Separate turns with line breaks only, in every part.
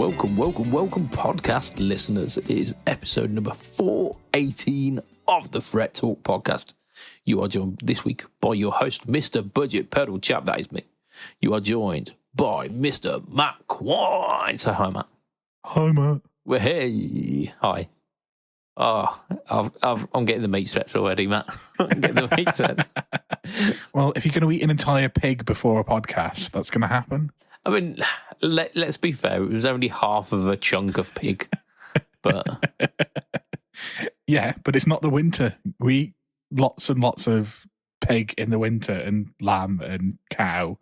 welcome, podcast listeners. It is episode number 418 of the Fret Talk podcast. You are joined this week by your host, Mr. BudgetPedalChap, that is me. You are joined by Mr. Matt Quine. Say hi, Matt.
Hi, Matt.
Well, hey. Hi. Oh, I'm getting the meat sweats already, Matt. I'm getting the meat sweats.
Well, if you're going to eat an entire pig before a podcast, that's going to happen.
I mean, let's be fair. It was only half of a chunk of pig, but
yeah, but it's not the winter. We eat lots and lots of pig in the winter and lamb and cow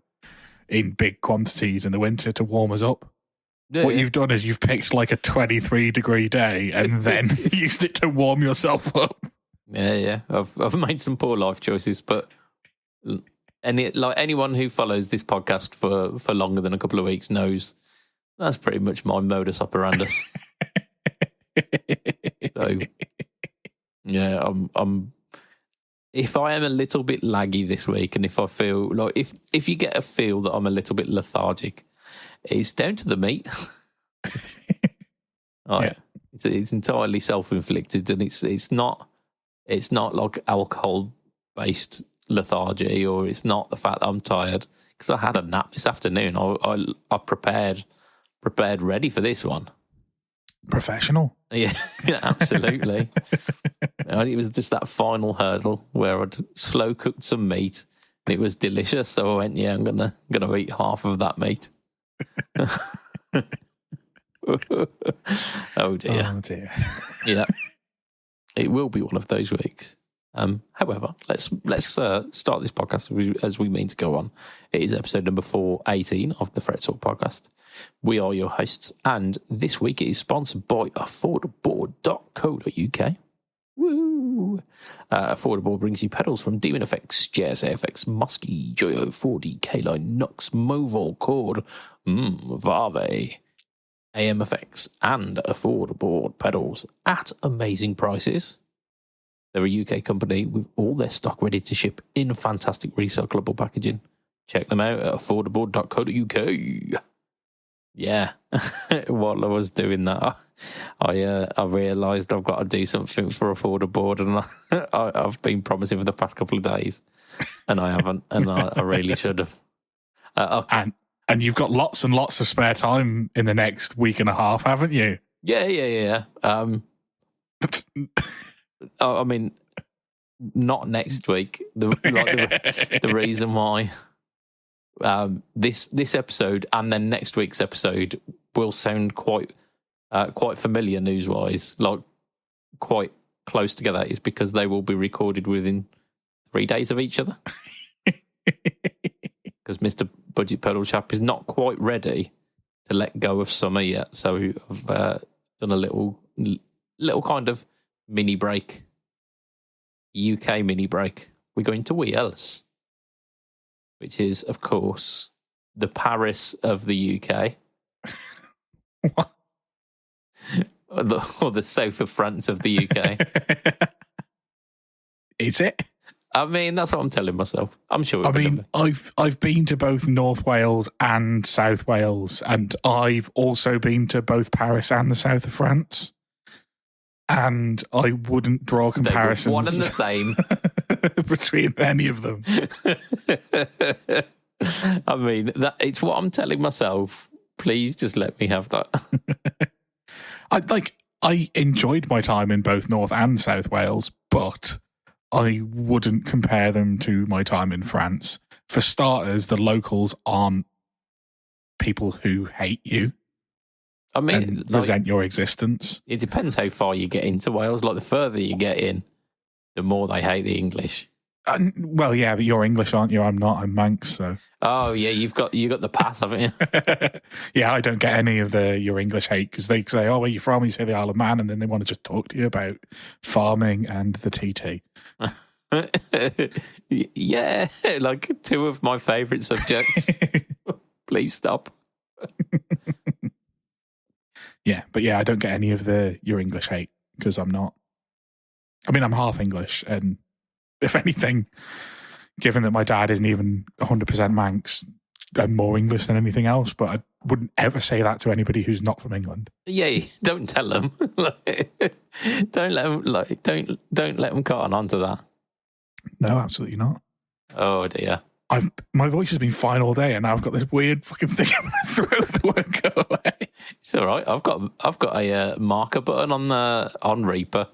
in big quantities in the winter to warm us up.
yeah,
What you've done is you've picked like a 23-degree day and then used it to warm yourself up.
Yeah. I've made some poor life choices, but anyone who follows this podcast for longer than a couple of weeks knows that's pretty much my modus operandus. So yeah, I'm. If I am a little bit laggy this week, and if I feel like if you get a feel that I'm a little bit lethargic, it's down to the meat.
Yeah.
It's entirely self-inflicted, and it's not like alcohol-based lethargy, or it's not the fact that I'm tired, because I had a nap this afternoon. I prepared ready for this one.
Professional.
Yeah, absolutely. It was just that final hurdle where I'd slow cooked some meat and it was delicious. So I went, yeah, I'm gonna eat half of that meat. Oh dear.
Oh dear.
Yeah, it will be one of those weeks. However, let's start this podcast as we mean to go on. It is episode number 418 of the Fret Talk podcast. We are your hosts, and this week it is sponsored by affordable.co.uk. Woo! Affordable brings you pedals from Demon FX, JS AFX, Muskie, Joyo 4D, K-Line, Nux, Movol, Cord, Vave, AMFX, and affordable pedals at amazing prices. They're a UK company with all their stock ready to ship in fantastic recyclable packaging. Check them out at affordable.co.uk. Yeah, while I was doing that, I realised I've got to do something for affordable, and I've been promising for the past couple of days, and I haven't, and I really should have.
And you've got lots and lots of spare time in the next week and a half, haven't you?
Yeah. I mean, not next week. The reason why this episode and then next week's episode will sound quite familiar news-wise, like quite close together, is because they will be recorded within 3 days of each other. Because Mr. BudgetPedalChap is not quite ready to let go of summer yet, so I've done a little kind of mini break, UK mini break. We're going to Wales, which is, of course, the Paris of the UK.
What?
Or the south of France of the UK.
Is it?
I mean, that's what I'm telling myself. I'm sure.
I've been to both North Wales and South Wales, and I've also been to both Paris and the south of France. And I wouldn't draw comparisons.
One and the same
between any of them.
I mean, it's what I'm telling myself. Please just let me have that.
I enjoyed my time in both North and South Wales, but I wouldn't compare them to my time in France. For starters, the locals aren't people who hate you. I mean, and resent your existence.
It depends how far you get into Wales. Like, the further you get in, the more they hate the English.
Well, yeah, but you're English, aren't you? I'm not. I'm Manx, so.
Oh yeah, you got the pass, haven't you?
Yeah, I don't get any of your English hate, because they say, "Oh, where are you from?" You say the Isle of Man, and then they want to just talk to you about farming and the TT.
Yeah, like two of my favourite subjects. Please stop.
Yeah, but yeah, I don't get any of your English hate, because I'm not. I mean, I'm half English, and if anything, given that my dad isn't even 100% Manx, I'm more English than anything else, but wouldn't ever say that to anybody who's not from England.
Yeah, don't tell them. Don't let them. Don't let them cotton onto that.
No, absolutely not.
Oh dear.
My voice has been fine all day, and now I've got this weird fucking thing in my throat that won't go away.
It's all right. I've got a marker button on Reaper.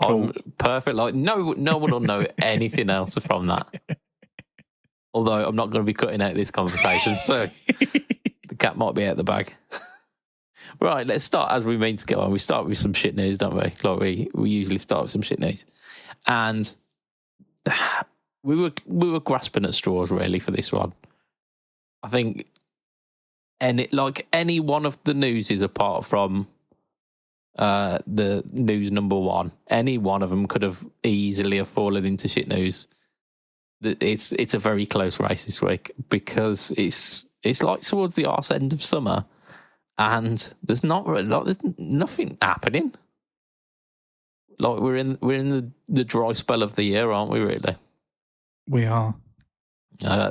Cool.
I'm perfect. Like no one will know anything else from that. Although I'm not going to be cutting out this conversation, so the cat might be out the bag. Right, let's start as we mean to go on. We start with some shit news, don't we? Like we usually start with some shit news, and we were grasping at straws really for this one. I think any one of the newses apart from the news number one, any one of them could have easily have fallen into shit news. It's a very close race this week because it's like towards the arse end of summer, and there's nothing happening. Like we're in the dry spell of the year, aren't we? Really,
we are.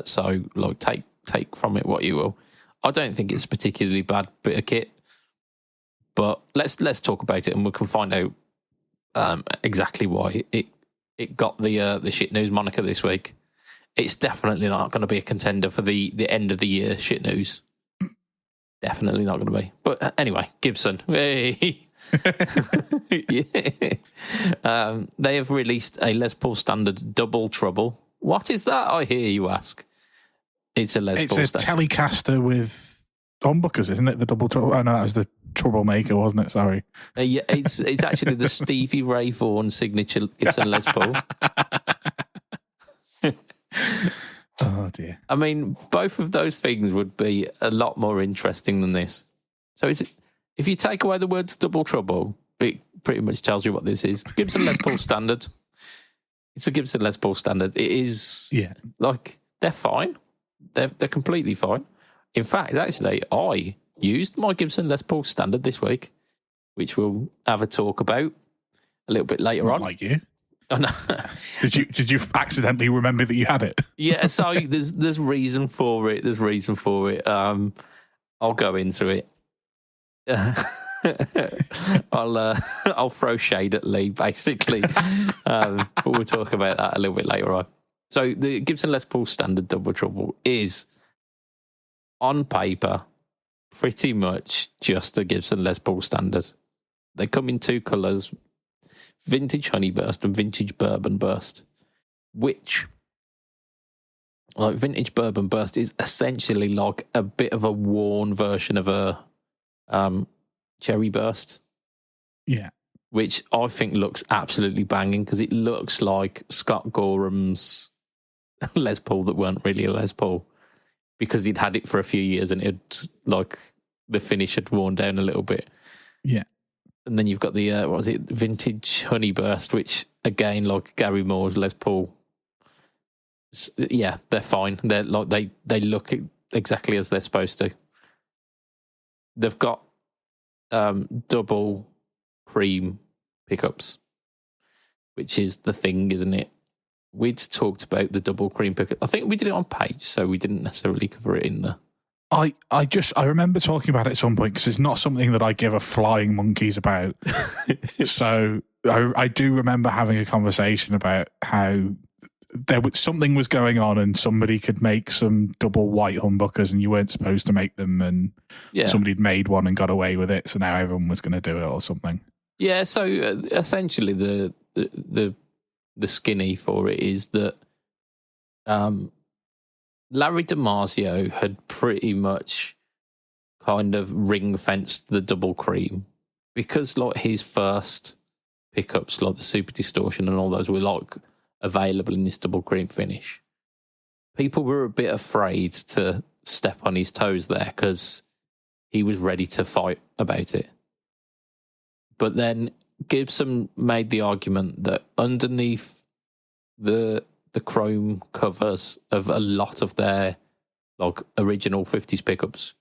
So like take from it what you will. I don't think it's a particularly bad bit of kit, but let's talk about it and we can find out exactly why it got the shit news moniker this week. It's definitely not going to be a contender for the end of the year shit news. Definitely not going to be. But anyway, Gibson. Hey. Yeah. They have released a Les Paul Standard Double Trouble. What is that, I hear you ask? It's a Les Paul Standard. It's a
Telecaster with humbuckers, isn't it? The Double Trouble. Oh, no, that was the Troublemaker, wasn't it? Sorry.
Yeah, it's actually the Stevie Ray Vaughan signature Gibson Les Paul.
Oh dear.
I mean, both of those things would be a lot more interesting than this. So if you take away the words Double Trouble, it pretty much tells you what this is. Gibson Les Paul Standard. It's a Gibson Les Paul Standard. It is,
yeah,
like, they're fine. They're completely fine. In fact, actually, I used my Gibson Les Paul Standard this week, which we'll have a talk about a little bit later on.
Like you.
Oh, no.
Did you accidentally remember that you had it?
Yeah, so there's reason for it. There's reason for it. I'll go into it. I'll throw shade at Lee basically, but we'll talk about that a little bit later on. So the Gibson Les Paul Standard Double Trouble is, on paper, pretty much just a Gibson Les Paul Standard. They come in two colours: vintage Honeyburst and vintage Bourbon Burst, which, like, vintage Bourbon Burst is essentially like a bit of a worn version of a Cherry Burst.
Yeah.
Which I think looks absolutely banging because it looks like Scott Gorham's Les Paul that weren't really a Les Paul because he'd had it for a few years and like the finish had worn down a little bit.
Yeah.
And then you've got the vintage Honeyburst, which again, like Gary Moore's Les Paul. Yeah, they're fine. They're like they look exactly as they're supposed to. They've got double cream pickups, which is the thing, isn't it? We'd talked about the double cream pickup. I think we did it on page, so we didn't necessarily cover it in the.
I remember talking about it at some point because it's not something that I give a flying monkeys about. So I do remember having a conversation about how something was going on and somebody could make some double white humbuckers and you weren't supposed to make them, and somebody'd made one and got away with it, so now everyone was going to do it or something. Yeah,
so essentially the skinny for it is that Larry DiMarzio had pretty much kind of ring-fenced the double cream because, like, his first pickups, like the Super Distortion and all those, were like available in this double cream finish. People were a bit afraid to step on his toes there because he was ready to fight about it. But then Gibson made the argument that underneath the chrome covers of a lot of their like original 50s pickups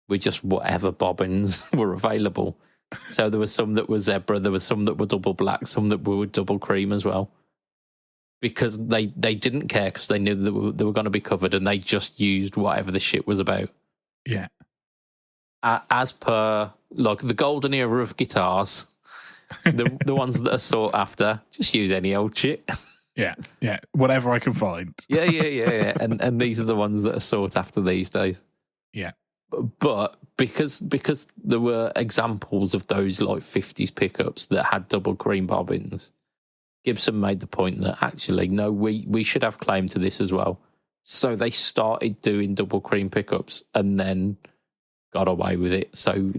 were just whatever bobbins were available. So there were some that were zebra, there were some that were double black, some that were double cream as well. Because they didn't care because they knew they were going to be covered and they just used whatever the shit was about.
Yeah.
as per like the golden era of guitars, the ones that are sought after, just use any old shit.
Yeah, whatever I can find.
Yeah. And these are the ones that are sought after these days.
Yeah.
But because there were examples of those like 50s pickups that had double cream bobbins, Gibson made the point that actually, no, we should have claim to this as well. So they started doing double cream pickups and then got away with it. So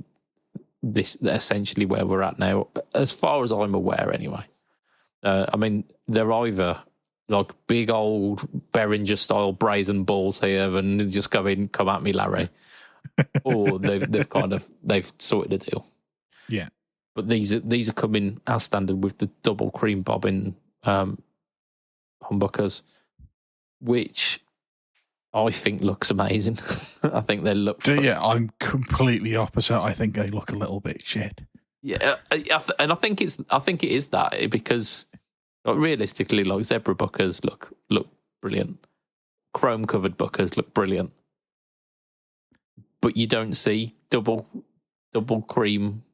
this is essentially where we're at now, as far as I'm aware anyway. I mean, they're either like big old Behringer style brazen balls here and just come at me, Larry. Or they've sorted a deal.
Yeah.
But these are coming as standard with the double cream bobbin humbuckers, which I think looks amazing. I think they look.
I'm completely opposite. I think they look a little bit shit.
Yeah, and I think it is that because like, realistically, like zebra buckers look brilliant, chrome covered buckers look brilliant, but you don't see double cream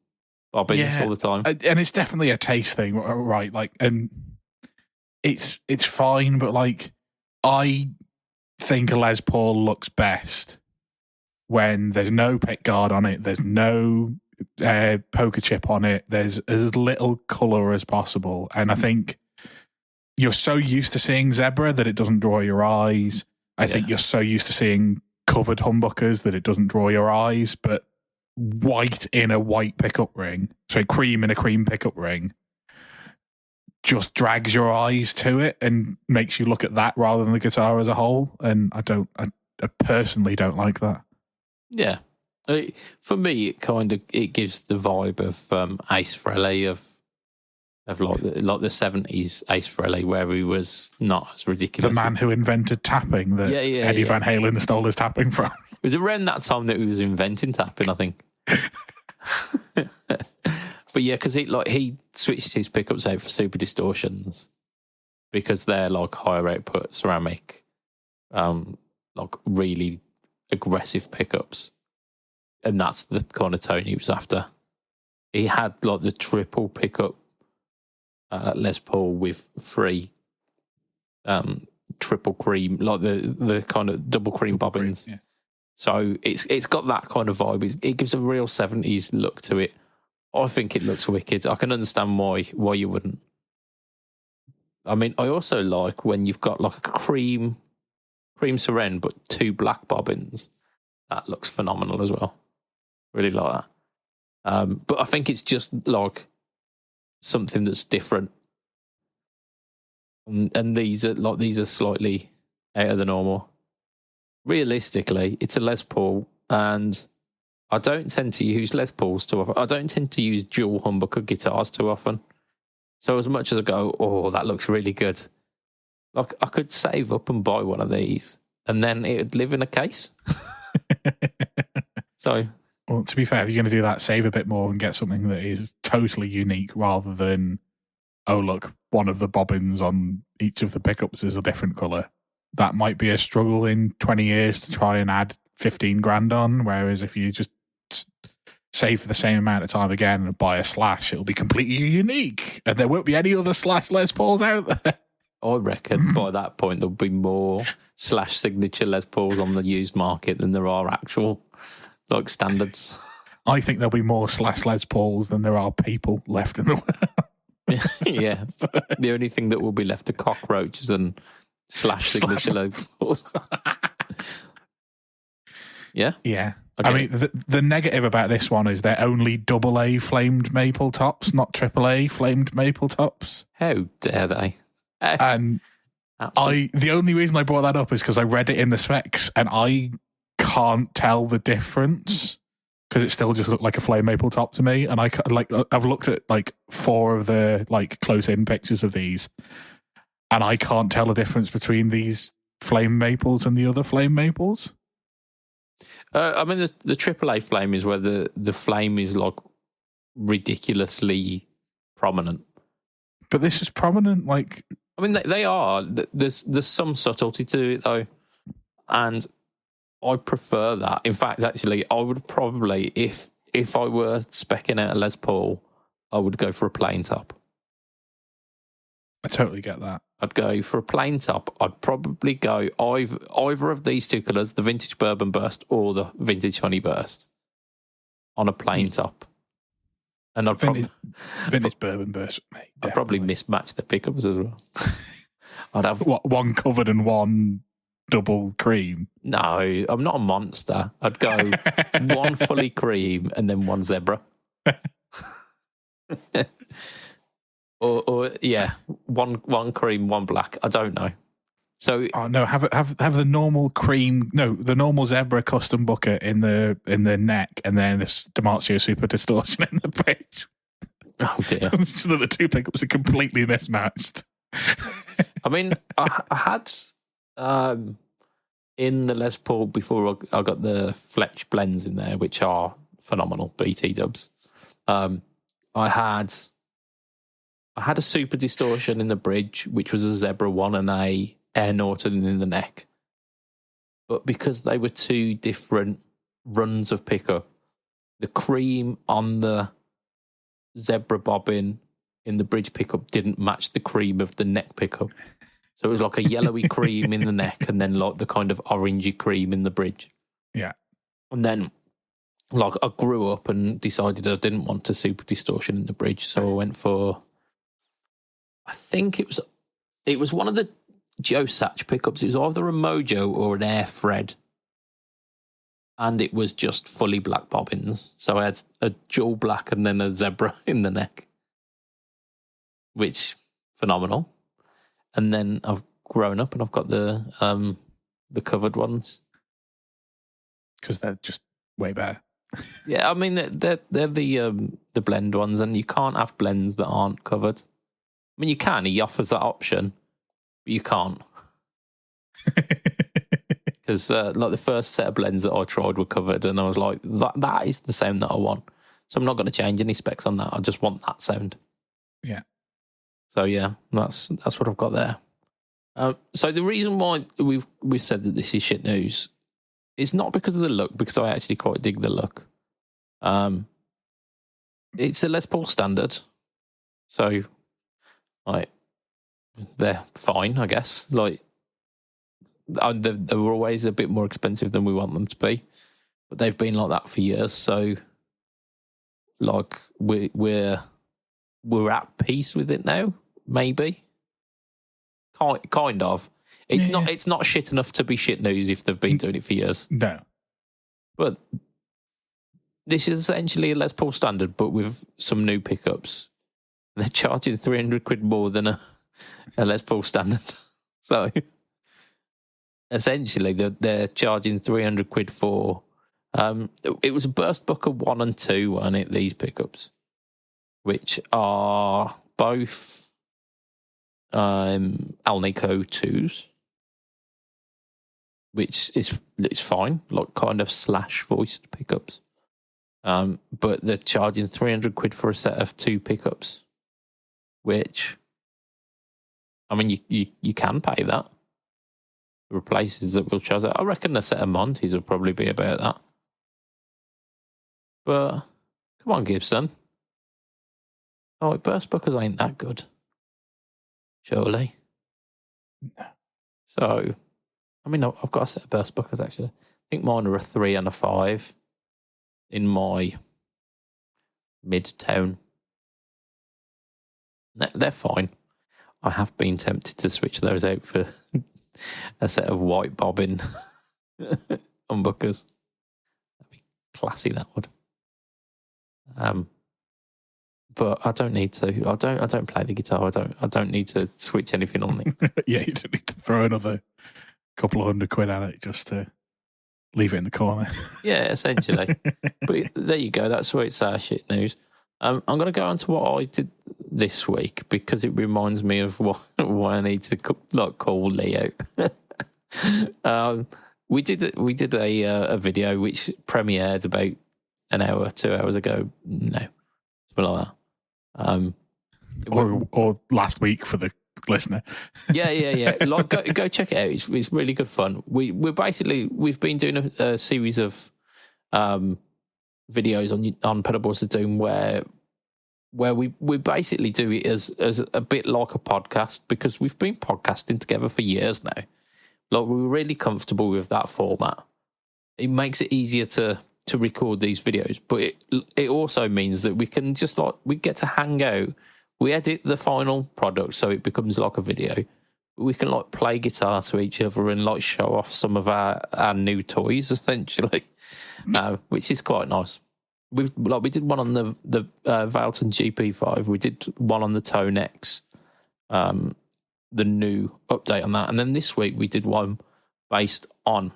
bobbins all the time.
And it's definitely a taste thing, right? Like, and it's fine, but like I think a Les Paul looks best when there's no pick guard on it, there's no poker chip on it, there's as little colour as possible. And I think you're so used to seeing zebra that it doesn't draw your eyes. I think you're so used to seeing covered humbuckers that it doesn't draw your eyes, but white in a white pickup ring, so cream in a cream pickup ring, just drags your eyes to it and makes you look at that rather than the guitar as a whole. And I personally don't like that. Yeah.
For me, it gives the vibe of Ace Frehley of like the 70s Ace Frehley, where he was not as ridiculous.
The man who invented tapping that Eddie Van Halen stole his tapping from.
It was around that time that he was inventing tapping, I think. But yeah, because he switched his pickups out for super distortions because they're like higher output ceramic, like really aggressive pickups, and that's the kind of tone he was after. He had like the triple pickup Les Paul with three triple cream, like the kind of double cream bobbins. Yeah. So it's got that kind of vibe. It gives a real 70s look to it. I think it looks wicked. I can understand why you wouldn't. I mean, I also like when you've got like a cream Seren, but two black bobbins. That looks phenomenal as well. Really like that. But I think it's just like something that's different. And these are slightly out of the normal. Realistically, it's a Les Paul, and I don't tend to use Les Pauls too often. I don't tend to use dual humbucker guitars too often. So as much as I go, oh, that looks really good, like I could save up and buy one of these, and then it would live in a case. So,
well, to be fair, if you're going to do that, save a bit more and get something that is totally unique rather than, oh, look, one of the bobbins on each of the pickups is a different colour. That might be a struggle in 20 years to try and add 15 grand on, whereas if you just save for the same amount of time again and buy a Slash, it'll be completely unique, and there won't be any other Slash Les Pauls out there.
I reckon by that point there'll be more Slash signature Les Pauls on the used market than there are actual like standards.
I think there'll be more Slash Les Pauls than there are people left in the world.
Yeah. The only thing that will be left are cockroaches and Slash signature Les Pauls. Yeah?
Yeah.
Okay.
I mean, the negative about this one is they're only AA flamed maple tops, not AAA flamed maple tops.
How dare they?
And the only reason I brought that up is because I read it in the specs and I can't tell the difference because it still just looked like a flame maple top to me. And I've looked at like 4 of the like close-in pictures of these, and I can't tell the difference between these flame maples and the other flame maples.
I mean, the AAA flame is where the flame is like ridiculously prominent.
But this is prominent, like...
I mean, they are. There's some subtlety to it, though. And I prefer that. In fact, actually, I would probably, if I were speccing out a Les Paul, I would go for a plain top.
I totally get that.
I'd go for a plain top. I'd probably go either of these two colours, the vintage bourbon burst or the vintage honey burst, on a plain top. And I'd
vintage bourbon burst. Mate,
I'd probably mismatch the pickups as well. I'd have
one covered and one double cream.
No, I'm not a monster. I'd go one fully cream and then one zebra. or yeah, one cream, one black. I don't know. So
no, have the normal cream. No, the normal zebra custom bucket in the neck, and then a Damasio Super Distortion in the bridge.
Oh dear!
So that the two pickups are completely mismatched.
I mean, I had in the Les Paul before I got the Fletch blends in there, which are phenomenal BT dubs. I had a Super Distortion in the bridge, which was a Zebra one, and a Air Norton in the neck. But because they were two different runs of pickup, the cream on the Zebra bobbin in the bridge pickup didn't match the cream of the neck pickup. So it was like a yellowy cream in the neck and then like the kind of orangey cream in the bridge.
Yeah.
And then like I grew up and decided I didn't want a Super Distortion in the bridge, so I went for, I think it was one of the Joe Satch pickups. It was either a Mojo or an Air Fred. And it was just fully black bobbins. So I had a dual black and then a zebra in the neck. Which, phenomenal. And then I've grown up and I've got the covered ones.
Because they're just way better.
Yeah, I mean, they're the blend ones, and you can't have blends that aren't covered. I mean, you can. He offers that option, but you can't. Because like the first set of blends that I tried were covered, and I was like, that is the sound that I want. So I'm not going to change any specs on that. I just want that sound.
Yeah.
So yeah, that's what I've got there. So the reason why we've said that this is shit news is not because of the look, because I actually quite dig the look. It's a Les Paul standard, so like they're fine, I guess. Like they were always a bit more expensive than we want them to be, but they've been like that for years. So like we're at peace with it now, maybe. Kind of. It's not shit enough to be shit news if they've been doing it for years.
No.
But this is essentially a Les Paul standard, but with some new pickups. They're charging 300 quid more than a Les Paul standard. So essentially they're charging 300 quid for it was a Burst Booker 1 and 2, weren't it, these pickups, which are both Alnico 2s, which is fine, like kind of slash voiced pickups. But they're charging 300 quid for a set of 2 pickups, which, I mean, you can pay that. There are places that will charge that. I reckon a set of Monties will probably be about that. But come on, Gibson. Oh, Burst Bookers ain't that good. Surely.
No.
So, I mean, I've got a set of Burst Bookers, actually. I think mine are a 3 and a 5 in my mid-tone. They're fine. I have been tempted to switch those out for a set of white bobbin humbuckers. That'd be classy, that would. But I don't need to. I don't play the guitar. I don't need to switch anything on it.
Yeah, you don't need to throw another couple of £100 at it just to leave it in the corner.
Yeah, essentially. But there you go. That's where it's our shit news. I'm going to go on to what I did this week because it reminds me of why I need to call Leo. We did a video which premiered about an hour, 2 hours ago. No, something like that.
Or last week for the listener.
Yeah. Like, go check it out. It's really good fun. We've been doing a series of videos on Pedalboards of Doom where we basically do it as a bit like a podcast, because we've been podcasting together for years now. Like, we're really comfortable with that format. It makes it easier to record these videos, but it also means that we can just we get to hang out. We edit the final product so it becomes like a video. We can play guitar to each other and show off some of our new toys, essentially, which is quite nice. We did one on the Valton GP5. We did one on the Tone X, the new update on that, and then this week we did one based on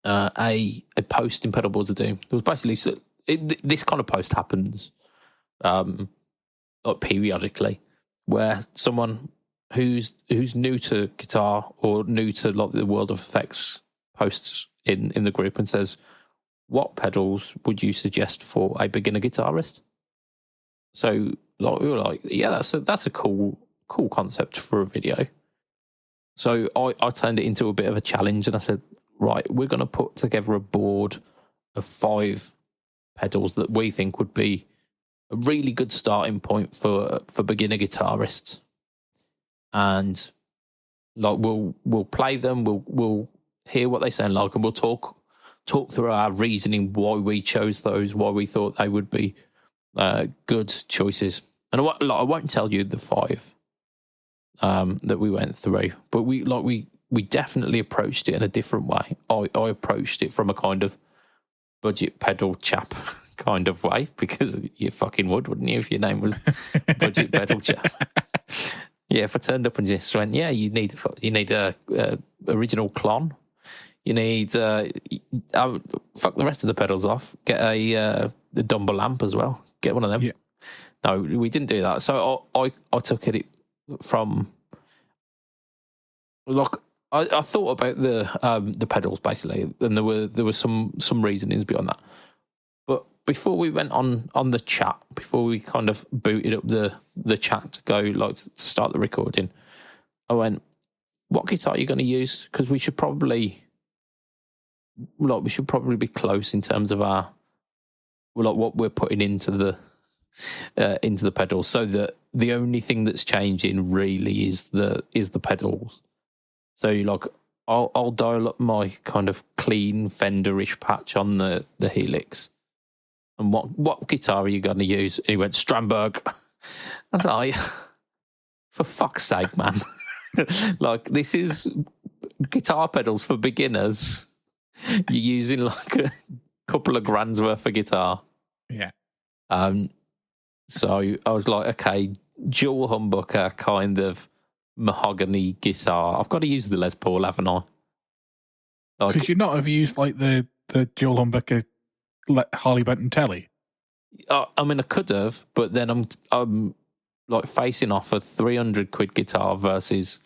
a post in Pedalboards of Doom. It was basically this kind of post happens periodically, where someone who's new to guitar or new to the world of effects posts in the group and says, "What pedals would you suggest for a beginner guitarist?" So we were like, "Yeah, that's a cool concept for a video." So I turned it into a bit of a challenge, and I said, right, we're going to put together a board of 5 pedals that we think would be a really good starting point for beginner guitarists. And we'll play them, we'll hear what they sound like, and we'll talk through our reasoning why we chose those, why we thought they would be good choices. And I won't tell you the 5 that we went through, but we definitely approached it in a different way. I approached it from a kind of BudgetPedalChap kind of way, because you fucking would, wouldn't you, if your name was BudgetPedalChap? Yeah, if I turned up and just went, yeah, you need a original clon. You need fuck the rest of the pedals off. Get the Dumble amp as well. Get one of them. Yeah. No, we didn't do that. So I took it from I thought about the pedals basically, and there were some reasonings beyond that. But before we went on the chat, before we kind of booted up the chat to go to start the recording, I went, "What guitar are you going to use? Because we should probably be close in terms of our what we're putting into the pedals, so that the only thing that's changing really is the pedals." So I'll dial up my kind of clean Fender-ish patch on the Helix. And what guitar are you going to use? And he went, "Strandberg." I was like, for fuck's sake, man. This is guitar pedals for beginners. You're using a couple of grand's worth of guitar.
Yeah.
So I was like, okay, dual humbucker kind of mahogany guitar. I've got to use the Les Paul, haven't I?
Could you not have used the dual humbucker Harley Benton Telly?
I mean, I could have, but then I'm facing off a 300 quid guitar versus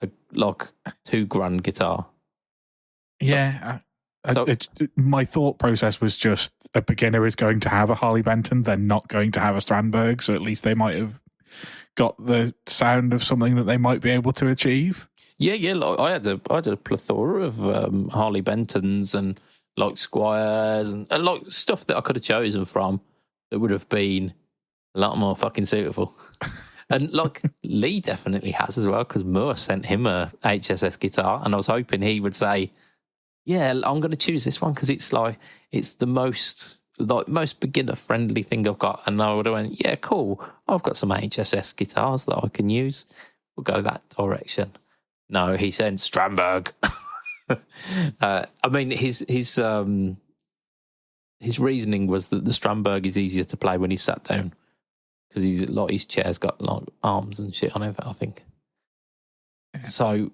a $2,000 guitar.
Yeah. My thought process was just, a beginner is going to have a Harley Benton, they're not going to have a Strandberg, so at least they might have got the sound of something that they might be able to achieve.
Yeah. I had a plethora of Harley Bentons and Squires and stuff that I could have chosen from that would have been a lot more fucking suitable. And Lee definitely has as well, because Moore sent him a HSS guitar, and I was hoping he would say, "Yeah, I'm going to choose this one because it's the most beginner friendly thing I've got." And I would have went, "Yeah, cool. I've got some HSS guitars that I can use. We'll go that direction." No, he sent Strandberg. I mean, his reasoning was that the Strandberg is easier to play when he's sat down, because his chair's got arms and shit on it, I think. Yeah. So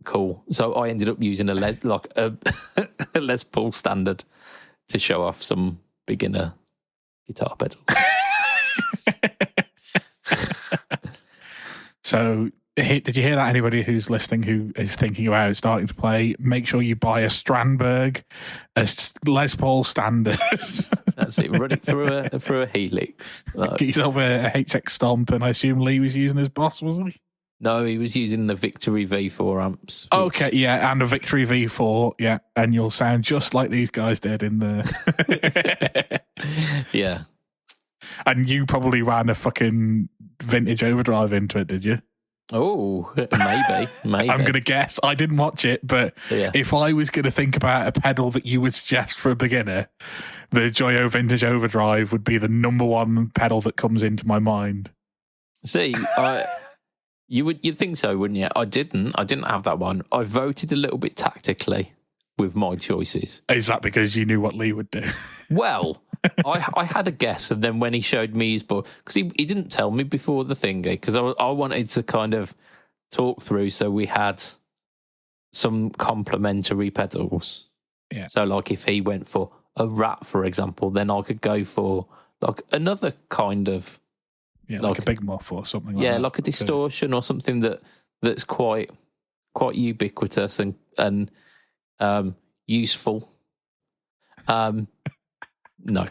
cool. So I ended up using a Les Paul standard to show off some beginner guitar pedals.
So Did you hear that? Anybody who's listening who is thinking about starting to play, make sure you buy a Strandberg, a Les Paul standard.
That's it. Run it through a Helix.
Get yourself a HX Stomp, and I assume Lee was using his boss, wasn't he?
No, he was using the Victory V4 amps.
Okay, yeah, and a Victory V4, yeah, and you'll sound just like these guys did in the...
Yeah.
And you probably ran a fucking vintage overdrive into it, did you?
Oh, maybe.
I'm going to guess. I didn't watch it, but if I was going to think about a pedal that you would suggest for a beginner, the Joyo Vintage Overdrive would be the number one pedal that comes into my mind.
See, you'd think so, wouldn't you? I didn't have that one. I voted a little bit tactically with my choices.
Is that because you knew what Lee would do?
Well, I had a guess, and then when he showed me his book, because he didn't tell me before the thingy, because I wanted to kind of talk through, so we had some complementary pedals.
Yeah.
So, like, if he went for a Rat, for example, then I could go for like another kind of
like a Big Muff or something like that.
Yeah, like a distortion or something that's quite ubiquitous and useful. No.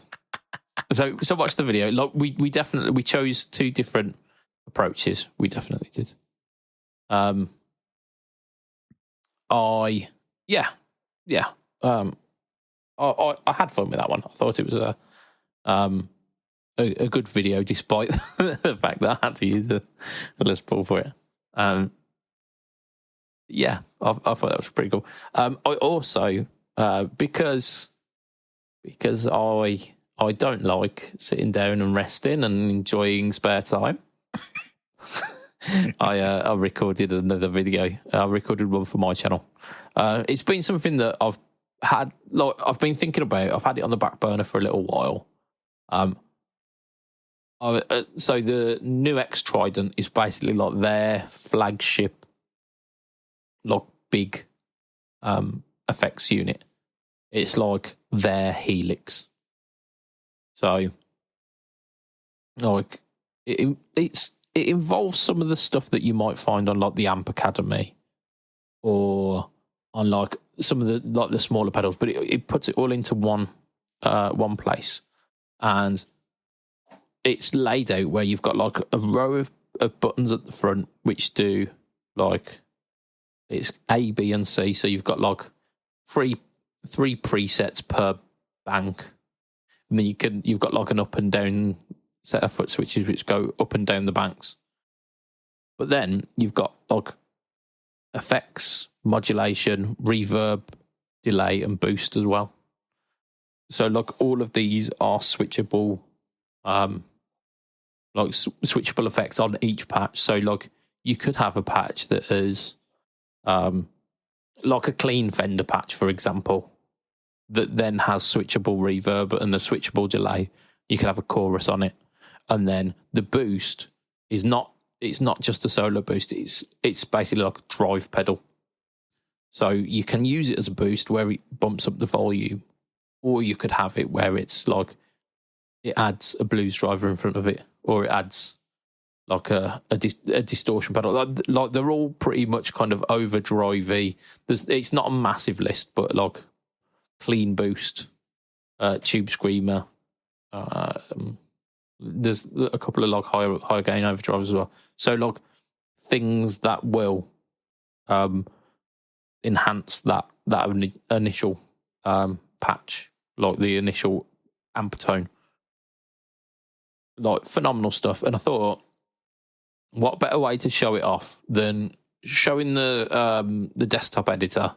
So watch the video. Like we definitely chose two different approaches. We definitely did. I had fun with that one. I thought it was a good video, despite the fact that I had to use a Les Paul for it. I thought that was pretty cool. I also because I don't like sitting down and resting and enjoying spare time. I recorded another video. I recorded one for my channel. It's been something that I've been thinking about. I've had it on the back burner for a little while. So the new X Trident is basically like their flagship, like big effects unit. It's like their Helix. So, like, it involves some of the stuff that you might find on like the Amp Academy, or on like some of the smaller pedals, but it puts it all into one place, and it's laid out where you've got like a row of buttons at the front which do like it's A, B, and C. So you've got like three presets per bank. And then you've got like an up and down set of foot switches which go up and down the banks. But then you've got like effects, modulation, reverb, delay, and boost as well. So like all of these are switchable, switchable effects on each patch. So like you could have a patch that is like a clean Fender patch, for example, that then has switchable reverb and a switchable delay. You can have a chorus on it, and then the boost is not just a solo boost. It's basically like a drive pedal. So you can use it as a boost where it bumps up the volume, or you could have it where it's like it adds a blues driver in front of it, or it adds like a distortion pedal. Like they're all pretty much kind of overdrivey. It's not a massive list, but like clean boost, tube screamer. There's a couple of like higher gain overdrives as well. So like things that will enhance that initial patch, like the initial amp tone. Like phenomenal stuff. And I thought, what better way to show it off than showing the desktop editor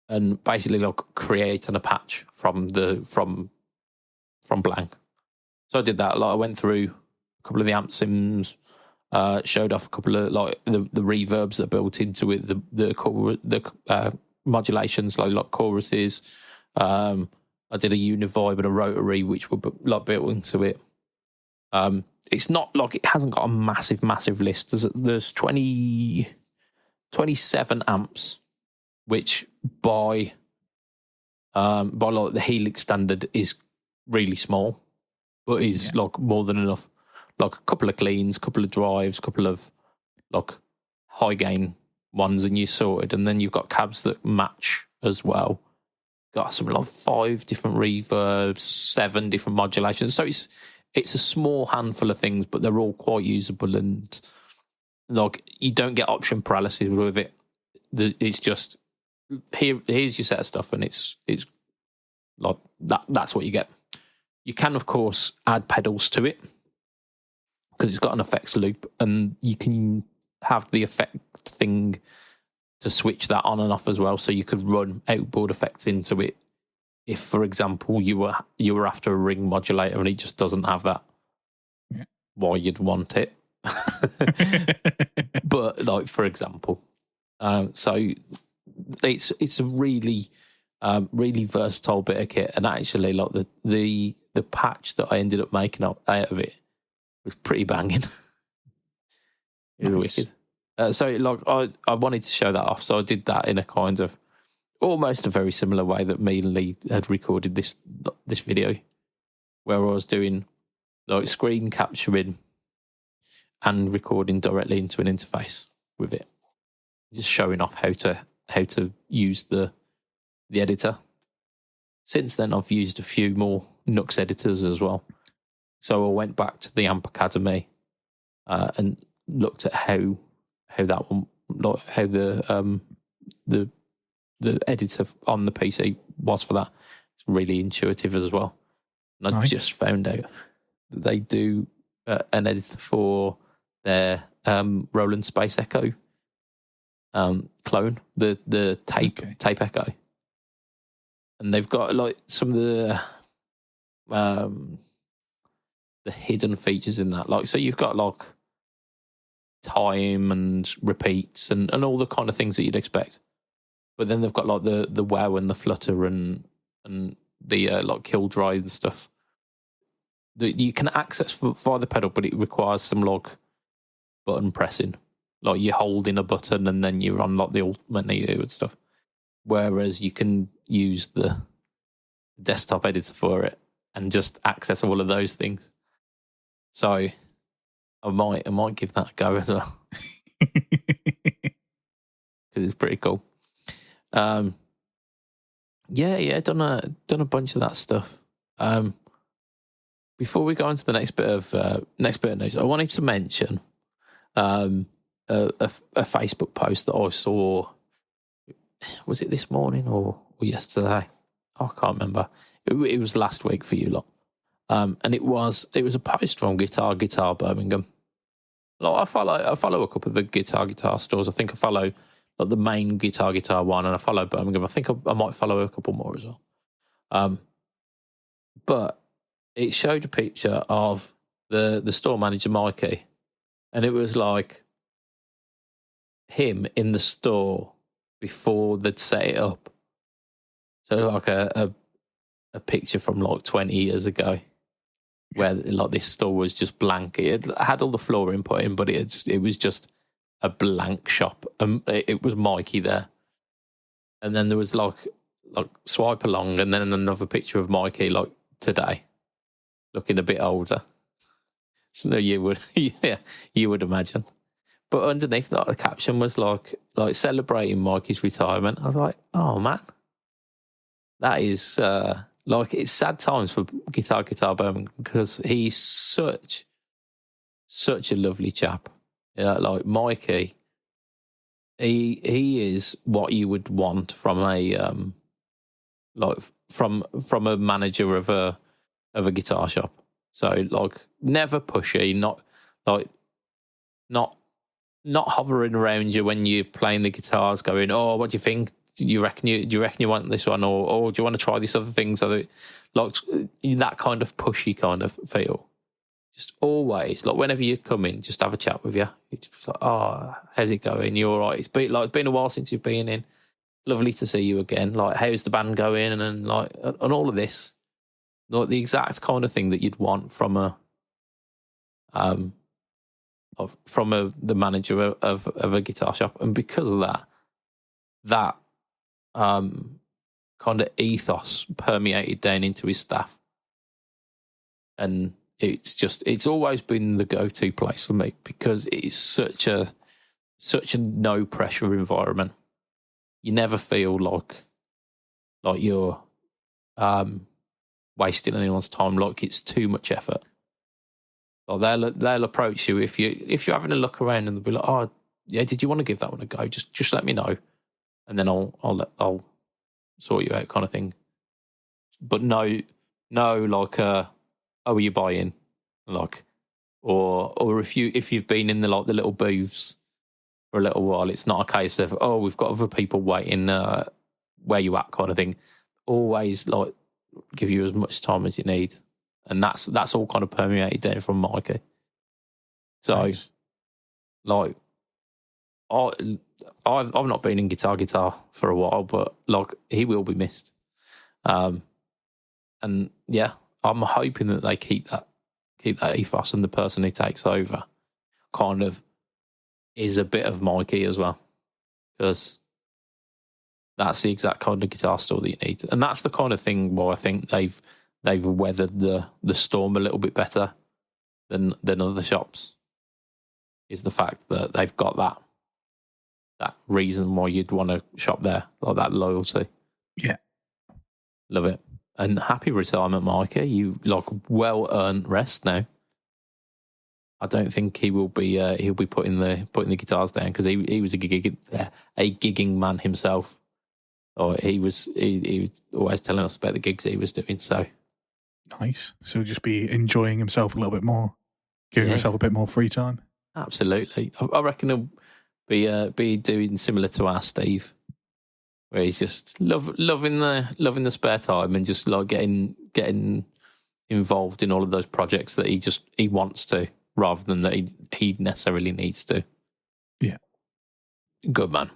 and basically like creating a patch from blank. So I did that. Like I went through a couple of the amp sims, showed off a couple of like the reverbs that are built into it, the modulations like choruses. I did a univibe and a rotary which were like built into it. It's not like it hasn't got a massive list. There's 27 amps, which by like the Helix standard is really small, but is like more than enough. Like a couple of cleans, couple of drives, couple of like high gain ones and you're sorted, and then you've got cabs that match as well. Got something like 5 different reverbs, 7 different modulations. So it's a small handful of things, but they're all quite usable, and like you don't get option paralysis with it. It's just here's your set of stuff, and it's like that's what you get. You can of course add pedals to it because it's got an effects loop, and you can have the effect thing to switch that on and off as well. So you could run outboard effects into it if, for example, you were after a ring modulator and it just doesn't have that. Yeah. Why you'd want it. But like, for example, so it's a really really versatile bit of kit, and actually like the patch that I ended up making out of it was pretty banging. It was wicked. So like I wanted to show that off, so I did that in a kind of almost a very similar way that me and Lee had recorded this video, where I was doing like screen capturing and recording directly into an interface with it, just showing off how to use the editor. Since then, I've used a few more Nux editors as well. So I went back to the AMP Academy and looked at how that one, like how the editor on the PC was for that. It's really intuitive as well. And I just found out that they do an editor for their Roland Space Echo clone, the tape Echo, and they've got like some of the hidden features in that. Like, so you've got like time and repeats and all the kind of things that you'd expect. But then they've got like the wow and the flutter and the like kill dry and stuff that you can access via the pedal, but it requires some like button pressing. Like you're holding a button and then you unlock the alt menu and stuff. Whereas you can use the desktop editor for it and just access all of those things. So I might give that a go as well. Because it's pretty cool. Done a bunch of that stuff. Before we go on to the next bit of news, I wanted to mention a Facebook post that I saw. Was it this morning or yesterday? I can't remember. It was last week for you lot. And it was a post from Guitar Birmingham. Like I follow a couple of the guitar stores. I think I follow like the main guitar one, and I follow Birmingham. I think I might follow a couple more as well. But it showed a picture of the store manager Mikey, and it was like him in the store before they'd set it up. So like a picture from like 20 years ago, where like this store was just blank. It had all the flooring put in, but it was just a blank shop. It was Mikey there, and then there was like swipe along, and then another picture of Mikey like today, looking a bit older. So you would imagine. But underneath that, the caption was like celebrating Mikey's retirement. I was like, oh man, that is like it's sad times for Guitar Birmingham, because he's such a lovely chap. Yeah, like Mikey, he is what you would want from a like from a manager of a guitar shop. So like never pushy, not hovering around you when you're playing the guitars, going, oh, what do you think? Do you reckon you want this one, or do you want to try this other thing? So that, like that kind of pushy kind of feel. Just always, like whenever you come in, just have a chat with you. It's like, oh, how's it going? You all right? It's been a while since you've been in. Lovely to see you again. Like, how's the band going? And all of this, like the exact kind of thing that you'd want from the manager of a guitar shop. And because of that kind of ethos permeated down into his staff, and it's always been the go-to place for me, because it's such a such a no pressure environment. You never feel like you're wasting anyone's time, like it's too much effort. Like they'll approach you if you're having a look around, and they'll be like, "Oh, yeah, did you want to give that one a go? Just let me know, and then I'll sort you out," kind of thing. But no, like, oh, are you buying? Like, or if you've been in the little booths for a little while, it's not a case of, oh, we've got other people waiting, where you at, kind of thing. Always like give you as much time as you need. And that's all kind of permeated down from Mikey. So,
Nice.
like, I've not been in guitar for a while, but like he will be missed. And yeah, I'm hoping that they keep that ethos, and the person who takes over kind of is a bit of Mikey as well, because that's the exact kind of guitar store that you need, and that's the kind of thing where I think they've weathered the storm a little bit better than other shops, is the fact that they've got that reason why you'd want to shop there, like that loyalty.
Yeah.
Love it. And happy retirement, Mikey. You like well earned rest now. I don't think he will be he'll be putting the guitars down, because he was a gigging man himself. Or he was always telling us about the gigs he was doing. So
Nice. So he'll just be enjoying himself a little bit more, giving himself a bit more free time.
Absolutely. I reckon he'll be doing similar to our Steve, where he's just loving the spare time, and just like getting involved in all of those projects that he wants to, rather than that he necessarily needs to.
Yeah.
Good man.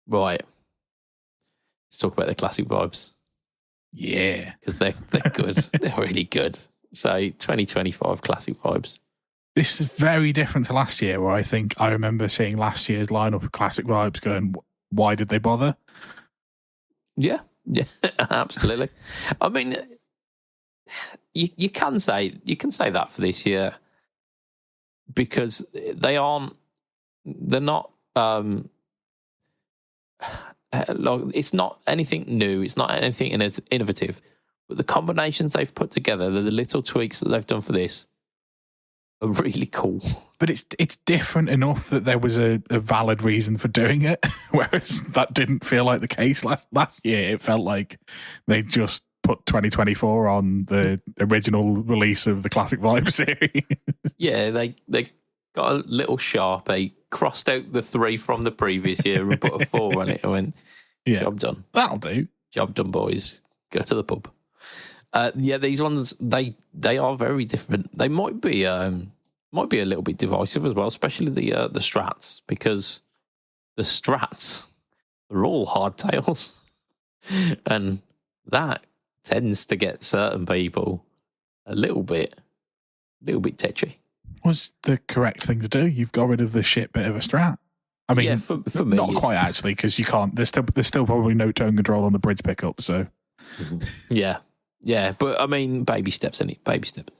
Right. Let's talk about the classic vibes.
Yeah.
Because they're good. They're really good. So 2025 classic vibes.
This is very different to last year, where I think I remember seeing last year's lineup of classic vibes going, why did they bother?
Yeah, absolutely. I mean, you can say that for this year, because they're not like, it's not anything new, it's not anything innovative, but the combinations they've put together, the little tweaks that they've done for this, are really cool.
But it's different enough that there was a valid reason for doing it, whereas that didn't feel like the case last year. It felt like they just put 2024 on the original release of the Classic Vibe series.
Yeah, they got a little Sharpie, crossed out the 3 from the previous year and put a 4 on it, and went,
yeah,
job done.
That'll do.
Job done, boys. Go to the pub. Yeah, these ones, they are very different. They might be a little bit divisive as well, especially the Strats, because the Strats are all hardtails, and that tends to get certain people a little bit tetchy.
Was the correct thing to do? You've got rid of the shit bit of a Strat. I mean,
yeah, for me,
not quite actually, because you can't. There's still probably no tone control on the bridge pickup. So
yeah, but I mean, baby steps, any baby steps,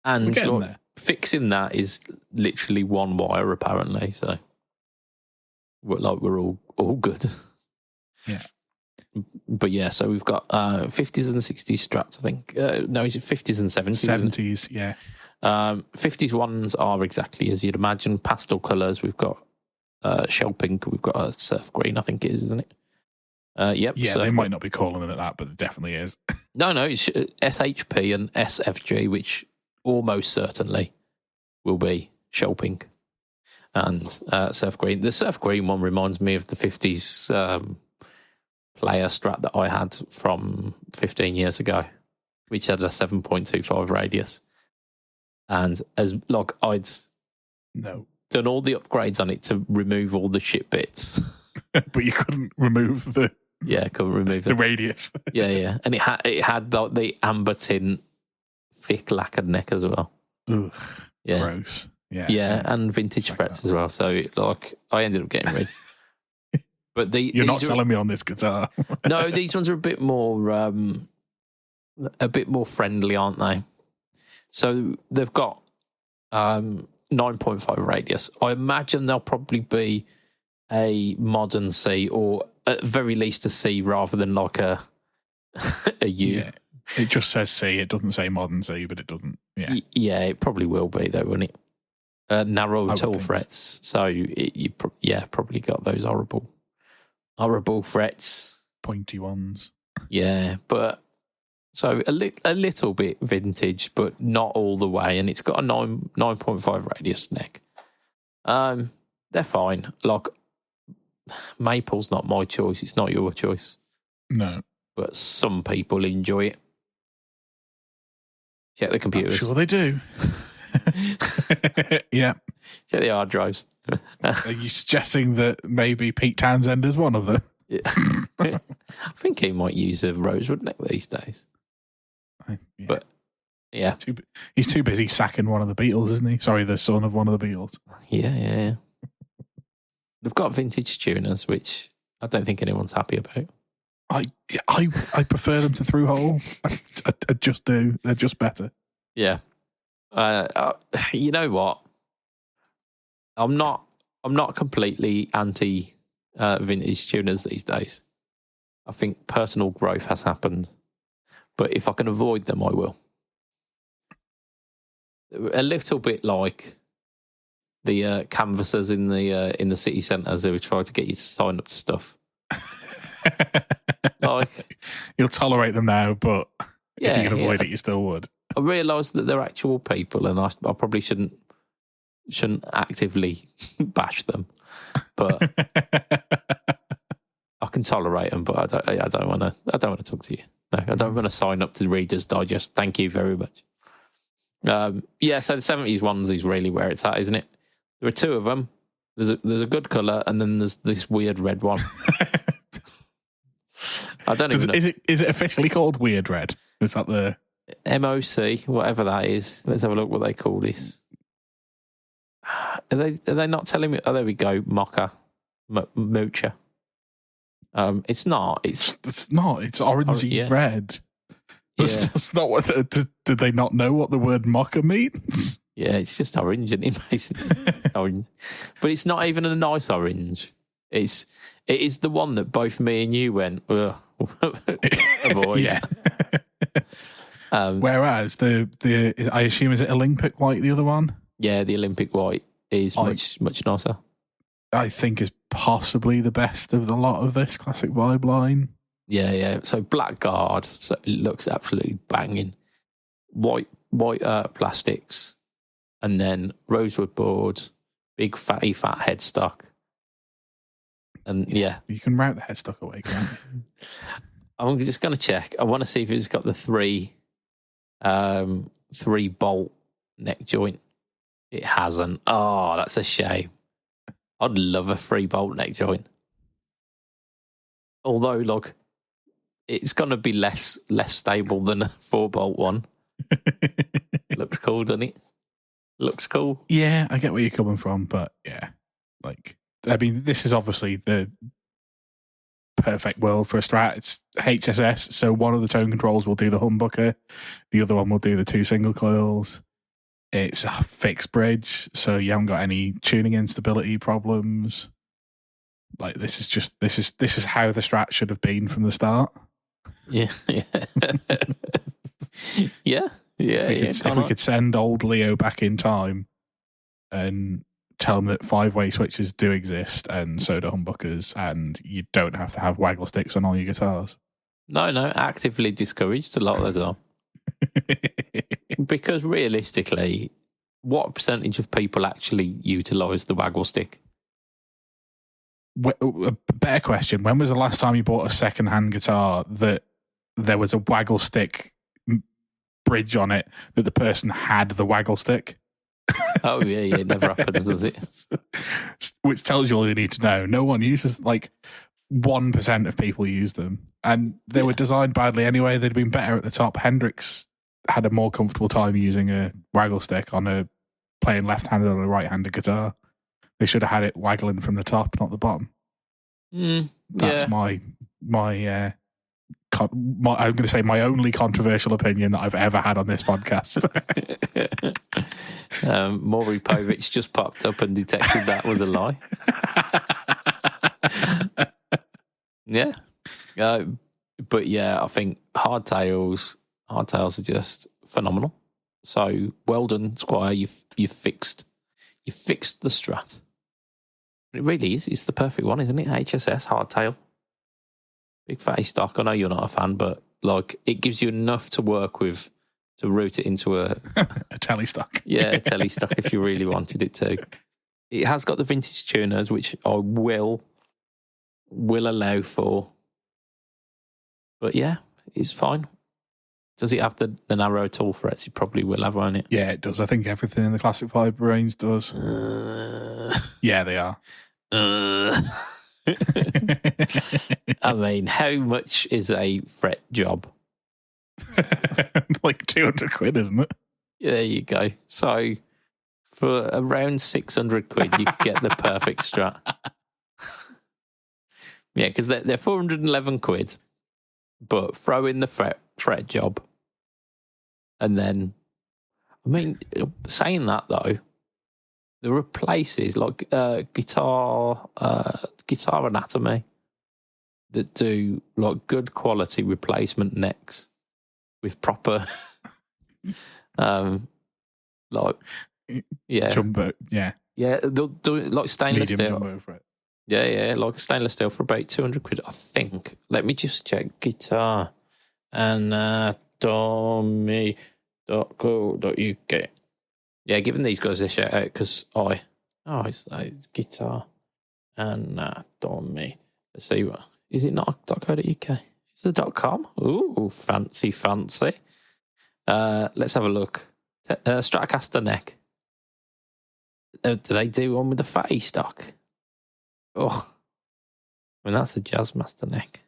and like, fixing that is literally one wire apparently. So we're all good.
Yeah.
But yeah, so we've got 50s and 60s Strats, I think. No, is it 50s and 70s?
70s, yeah.
50s ones are exactly as you'd imagine. Pastel colours. We've got shell pink. We've got a surf green, I think it is, isn't it? Yep.
Yeah, they might not be calling it that, but it definitely is.
No, it's SHP and SFG, which almost certainly will be shell pink and surf green. The surf green one reminds me of the 50s player Strat that I had from 15 years ago, which had a 7.25 radius. And as like I'd done all the upgrades on it to remove all the shit bits,
but you couldn't remove
couldn't remove
the radius.
yeah, and it had the amber tint, thick lacquered neck as well.
Ugh,
yeah,
gross.
Yeah, and vintage frets as well. So like I ended up getting rid. But
you're not selling me on this guitar.
No, these ones are a bit more friendly, aren't they? So they've got 9.5 radius. I imagine there'll probably be a modern C, or at very least a C rather than like a U.
Yeah. It just says C. It doesn't say modern C, but it doesn't. Yeah.
Yeah, it probably will be though, won't it? Narrow tall frets. So you probably got those horrible frets.
Pointy ones.
Yeah, but so a little bit vintage, but not all the way. And it's got a 9.5 radius neck. They're fine. Like, maple's not my choice. It's not your choice.
No.
But some people enjoy it. Check the computers.
I'm sure they do. Yeah.
Check the hard drives.
Are you suggesting that maybe Pete Townsend is one of them?
Yeah. I think he might use a rosewood neck these days.
Yeah.
But, yeah.
He's too busy sacking one of the Beatles, isn't he? Sorry, the son of one of the Beatles.
Yeah. They've got vintage tuners, which I don't think anyone's happy about.
I prefer them to through hole. I just do. They're just better.
Yeah. You know what? I'm not completely anti vintage tuners these days. I think personal growth has happened, but if I can avoid them, I will. A little bit like the canvassers in the city centres who try to get you to sign up to stuff. Like,
you'll tolerate them now, but if you can avoid it, you still would.
I realise that they're actual people, and I probably shouldn't actively bash them, but I can tolerate them. But I don't want to talk to you. No, I don't want to sign up to Reader's Digest. Thank you very much. So the 70s ones is really where it's at, isn't it? There are two of them. There's a good colour, and then there's this weird red one. I don't even know.
Is it officially called Weird Red? Is that the
MOC, whatever that is? Let's have a look what they call this. Are they not telling me? Oh, there we go. Mocha, Moocher. It's not.
It's not. It's orangey red. That's not what. Did they not know what the word mocha means?
Yeah, it's just orange, isn't it? Basically, orange, but it's not even a nice orange. It is the one that both me and you went avoid.
Yeah. Whereas the I assume, is it Olympic white, the other one?
Yeah, the Olympic white is much nicer. I
think is possibly the best of the lot of this classic vibe line.
Yeah. So blackguard, so it looks absolutely banging. White plastics, and then rosewood board, big fat headstock. And
you can route the headstock away, can't you?
I'm just going to check. I want to see if it's got the three bolt neck joint. It hasn't. Oh, that's a shame. I'd love a 3-bolt neck joint. Although, look, it's going to be less stable than a 4-bolt one. Looks cool, doesn't it? Looks cool.
Yeah, I get where you're coming from, but yeah, this is obviously the perfect world for a Strat. It's HSS, so one of the tone controls will do the humbucker, the other one will do the 2 single coils. It's a fixed bridge, so you haven't got any tuning instability problems. This is how the Strat should have been from the start.
Yeah.
If we could send old Leo back in time and tell him that 5-way switches do exist and so do humbuckers, and you don't have to have waggle sticks on all your guitars.
No, actively discouraged a lot of the time. Because realistically, what percentage of people actually utilise the waggle stick?
A better question, when was the last time you bought a second-hand guitar that there was a waggle stick bridge on it that the person had the waggle stick?
Oh, yeah, it never happens, does it?
Which tells you all you need to know. No one uses, 1% of people use them. And they were designed badly anyway. They'd been better at the top. Hendrix had a more comfortable time using a waggle stick on playing left-handed on a right-handed guitar. They should have had it waggling from the top, not the bottom. That's my I'm going to say my only controversial opinion that I've ever had on this podcast.
Maury Povich just popped up and detected that was a lie. Yeah. But yeah, I think hardtails are just phenomenal. So well done, Squire. You've fixed the strat. It really is. It's the perfect one, isn't it? HSS hardtail, big fatty stock. I know you're not a fan, but like it gives you enough to work with to route it into a
telly stock.
Yeah, a telly stock if you really wanted it to. It has got the vintage tuners, which I will allow for. But yeah, it's fine. Does it have the narrow tall threads? It probably will have, won't it?
Yeah, it does. I think everything in the Classic Fibre range does. Yeah, they are.
I mean, how much is a fret job?
Like 200 quid, isn't it?
Yeah, there you go. So for around 600 quid, you could get the perfect strat. Yeah, because they're 411 quid, but throw in the fret job. And then, I mean, saying that though, there are places like Guitar Anatomy that do like good quality replacement necks with proper, like
jumbo,
yeah, they'll do it like stainless
medium
steel.
jumbo for it.
Yeah, like stainless steel for about 200 quid, I think. Let me just check. Guitar Anatomy.co.uk. Yeah, giving these guys a shout out because it's Guitar Anatomy. Let's see what is it not .co.uk? Is it .com? Ooh, fancy. Let's have a look. Stratocaster neck. Do they do one with the fatty stock? Oh, I mean that's a Jazzmaster neck.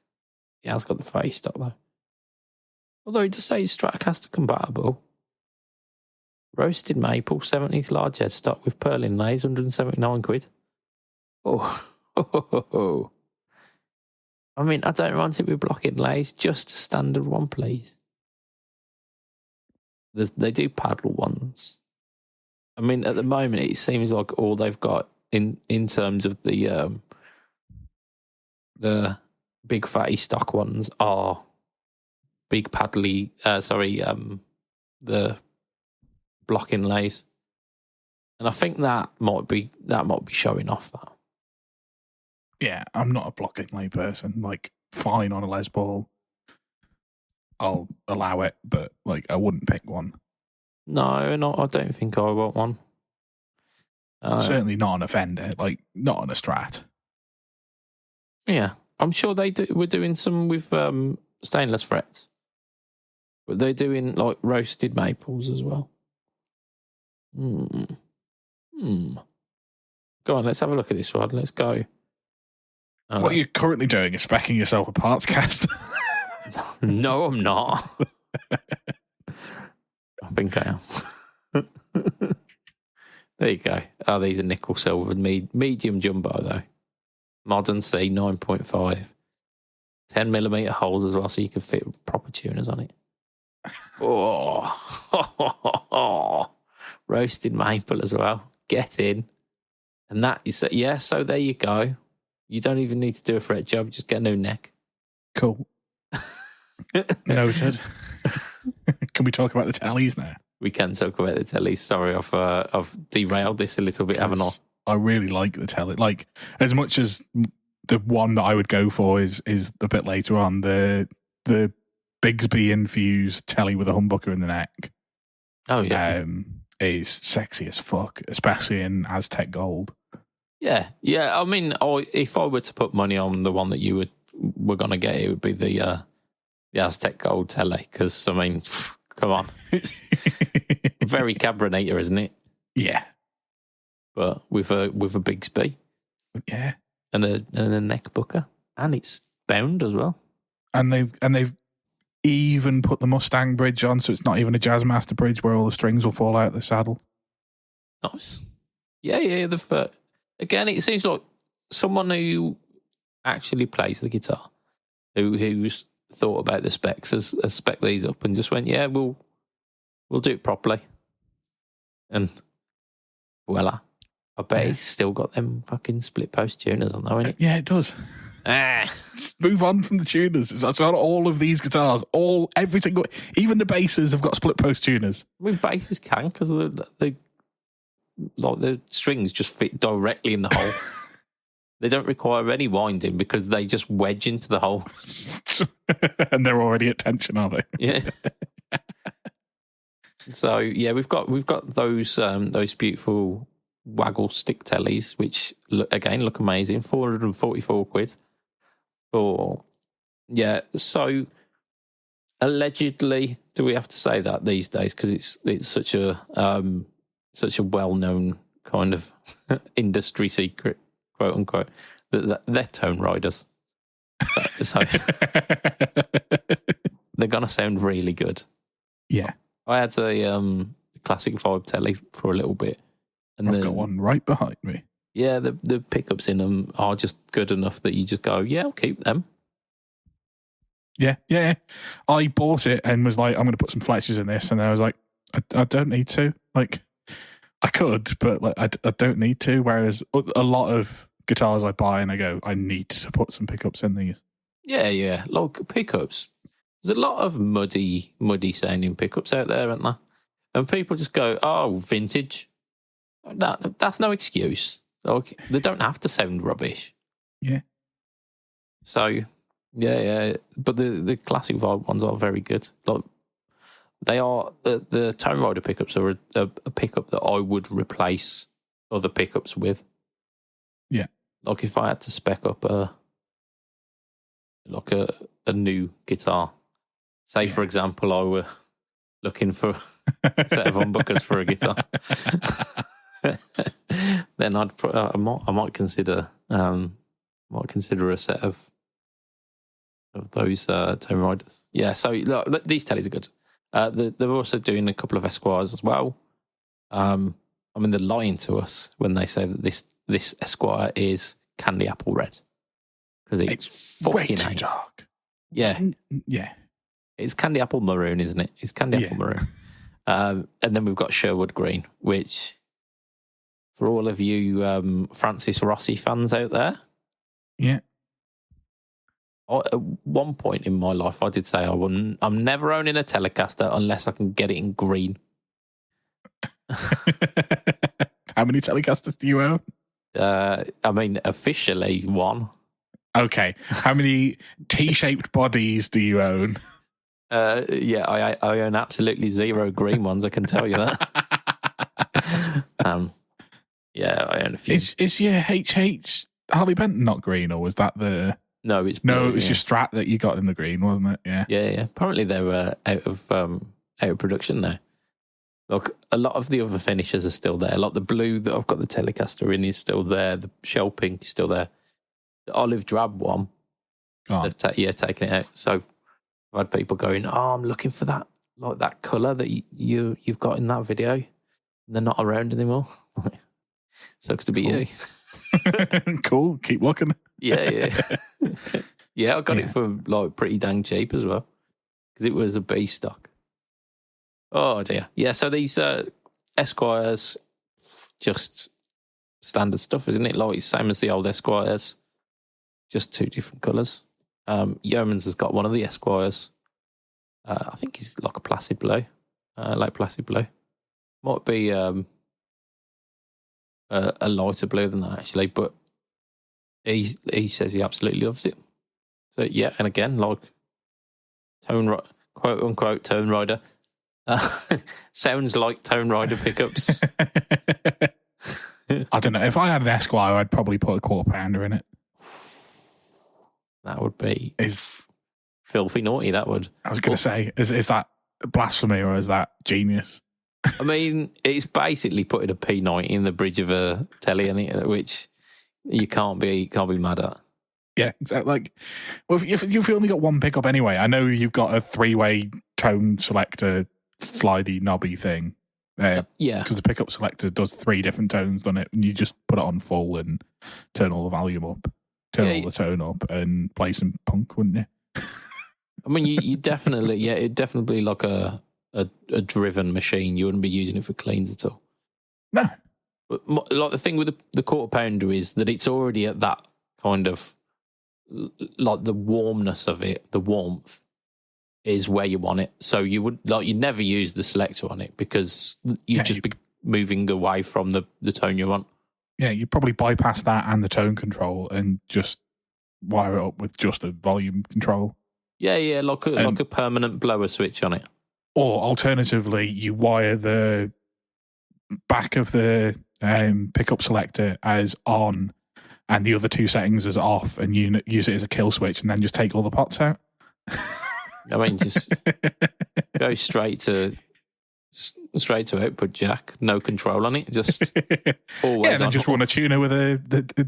Yeah, it's got the fatty stock though. Although it does say it's Stratocaster compatible. Roasted maple, 70s large headstock with pearl inlays, 179 quid. Oh. I mean, I don't want it with block inlays, just a standard one, please. They do paddle ones. I mean, at the moment, it seems like all they've got in terms of the big fatty stock ones are big paddly, the block inlays. And I think that might be showing off that.
Yeah, I'm not a block inlay person. Like, fine on a Les Paul. I'll allow it, but like I wouldn't pick one.
No, I don't think I want one.
Certainly not on a Fender, like not on a Strat.
Yeah, I'm sure we're doing some with stainless frets, but they're doing like roasted maples as well. Go on, let's have a look at this one. Let's go.
What you're currently doing is specking yourself a parts cast.
No, I'm not. I think I am. There you go. Oh, these are nickel silver medium jumbo though. Modern C 9.5. 10mm holes as well, so you can fit proper tuners on it. Oh, roasted maple as well. Get in. And that is, yeah, so there you go. You don't even need to do a fret job, just get a new neck.
Cool. Noted. Can we talk about the tallies now?
We can talk about the tellies. Sorry, I've derailed this a little bit, haven't I?
I really like the telly. Like, as much as the one that I would go for is a bit later on, the Bigsby infused telly with a humbucker in the neck.
Oh yeah,
is sexy as fuck, especially in Aztec Gold.
Yeah. I mean, if I were to put money on the one that you were gonna get, it would be the Aztec Gold telly. Because I mean, come on, it's very Cabernet, isn't it?
Yeah,
but with a Bigsby.
Yeah,
and a neck booker, and it's bound as well. And
they've even put the Mustang bridge on, so it's not even a Jazzmaster bridge where all the strings will fall out of the saddle.
Nice. Yeah. Again, it seems like someone who actually plays the guitar, who's thought about the specs as spec these up and just went, yeah, we'll do it properly. And voila. I bet it's still got them fucking split post tuners on though, innit?
Yeah, it does. Just move on from the tuners. That's on all of these guitars. Every single, even the basses have got split post tuners.
I mean, basses can because the strings just fit directly in the hole. They don't require any winding because they just wedge into the hole.
And they're already at tension, aren't they?
Yeah. So yeah, we've got those beautiful waggle stick tellies, which look amazing. 444 quid. So allegedly, do we have to say that these days because it's such a well-known kind of industry secret, quote unquote, that they're tone riders. So they're gonna sound really good.
Yeah,
I had a classic vibe telly for a little bit, and
I've got one right behind me.
Yeah, the pickups in them are just good enough that you just go, yeah, I'll keep them.
Yeah. I bought it and was like, I'm going to put some fletches in this, and then I was like, I don't need to. Like, I could, but like, I don't need to. Whereas a lot of guitars I buy and I go, I need to put some pickups in these.
Yeah. Like pickups. There's a lot of muddy sounding pickups out there, aren't there? And people just go, oh, vintage. No, that's no excuse. Like, they don't have to sound rubbish.
Yeah.
So, yeah. But the classic vibe ones are very good. Like, they are the Tone Rider pickups are a pickup that I would replace other pickups with.
Yeah.
Like if I had to spec up a new guitar, say for example, I were looking for a set of humbuckers for a guitar, then I might consider a set of those Tone Riders. Yeah. So look, these tellies are good. They're also doing a couple of Esquires as well. I mean, they're lying to us when they say that this Esquire is candy apple red because it's
way
fucking
too dark.
Yeah, it's candy apple maroon, isn't it? It's candy apple maroon. And then we've got Sherwood green, which for all of you Francis Rossi fans out there,
yeah.
At one point in my life, I did say I'm never owning a Telecaster unless I can get it in green.
How many Telecasters do you own?
I mean, officially one.
Okay. How many T-shaped bodies do you own?
Yeah, I own absolutely zero green ones. I can tell you that. Yeah, I own a few.
Is your HH Harley Benton not green, or was that the?
No, it's blue,
it was your Strat that you got in the green, wasn't it? Yeah.
Yeah. Apparently they were out of production now. Look, a lot of the other finishes are still there. Like the blue that I've got the Telecaster in is still there. The shell pink is still there. The olive drab one, they've taken it out. So I've had people going, "Oh, I'm looking for that, like that colour that you've got in that video." And they're not around anymore. Sucks to be you.
Cool. Keep looking.
Yeah. Yeah, I got it for like pretty dang cheap as well because it was a B stock. Oh dear. Yeah, so these Esquires, just standard stuff, isn't it? Like same as the old Esquires, just two different colours. Yeoman's has got one of the Esquires. I think he's like a placid blue, like placid blue. Might be a lighter blue than that actually, but he says he absolutely loves it. So yeah, and again, like quote unquote Tone Rider. Sounds like Tone Rider pickups.
I don't know. If I had an Esquire, I'd probably put a £quarter in it.
That would be filthy naughty, that would.
I was going to say, is that blasphemy or is that genius?
I mean, it's basically putting a P90 in the bridge of a telly, which you can't be mad at. Yeah,
exactly. Like, well, if you've only got one pickup anyway, I know you've got a 3-way tone selector slidey knobby thing.
Yeah,
because the pickup selector does 3 different tones on it, and you just put it on full and turn all the volume up, turn all the tone up, and play some punk, wouldn't you?
I mean, you definitely, it'd definitely be like a driven machine. You wouldn't be using it for cleans at all.
No.
But like the thing with the quarter pounder is that it's already at that kind of, like the warmness of it, the warmth is where you want it. So you'd never use the selector on it because you'd just be moving away from the tone you want.
Yeah, you'd probably bypass that and the tone control and just wire it up with just a volume control.
Yeah, like a permanent blower switch on it.
Or alternatively, you wire the back of the pickup selector as on and the other two settings as off, and you use it as a kill switch and then just take all the pots out.
I mean, just go straight to output jack, no control on it, just always.
Yeah, and then just run a tuner with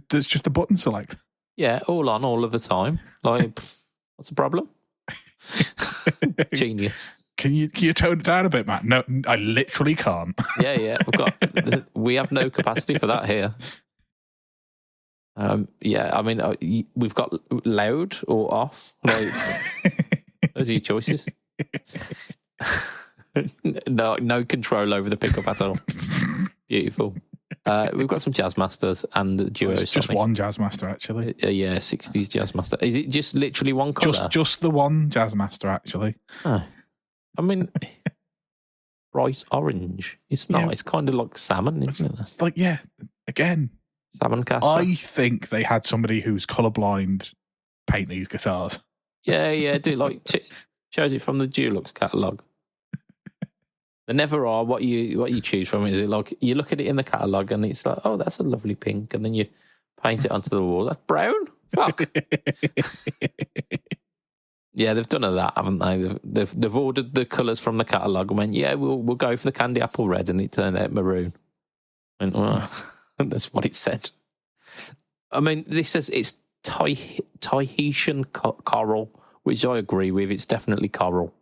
that's just a button select.
Yeah, all on all of the time. Like, what's the problem? Genius.
Can you tone it down a bit, Matt? No, I literally can't.
Yeah. We have no capacity for that here. I mean, we've got loud or off. Like, those are your choices. No control over the pickup at all. Beautiful. We've got some Jazz Masters and Duo.
It's just one Jazz Master, actually.
60s Jazz Master. Is it just literally one colour?
Just the one Jazz Master, actually.
Oh. I mean, bright orange. It's not. Yeah. It's kind of like salmon, isn't it?
It's like, again.
Salmon caster.
I think they had somebody who's colourblind paint these guitars.
Yeah. Do like chose it from the Dulux catalogue. There never are. What you choose from is it like you look at it in the catalogue and it's like, oh, that's a lovely pink, and then you paint it onto the wall. That's brown. Fuck. Yeah, they've done that, haven't they? They've ordered the colours from the catalogue and went, yeah, we'll go for the candy apple red, and it turned out maroon. And that's what it said. I mean, this says it's Tahitian coral, which I agree with. It's definitely coral.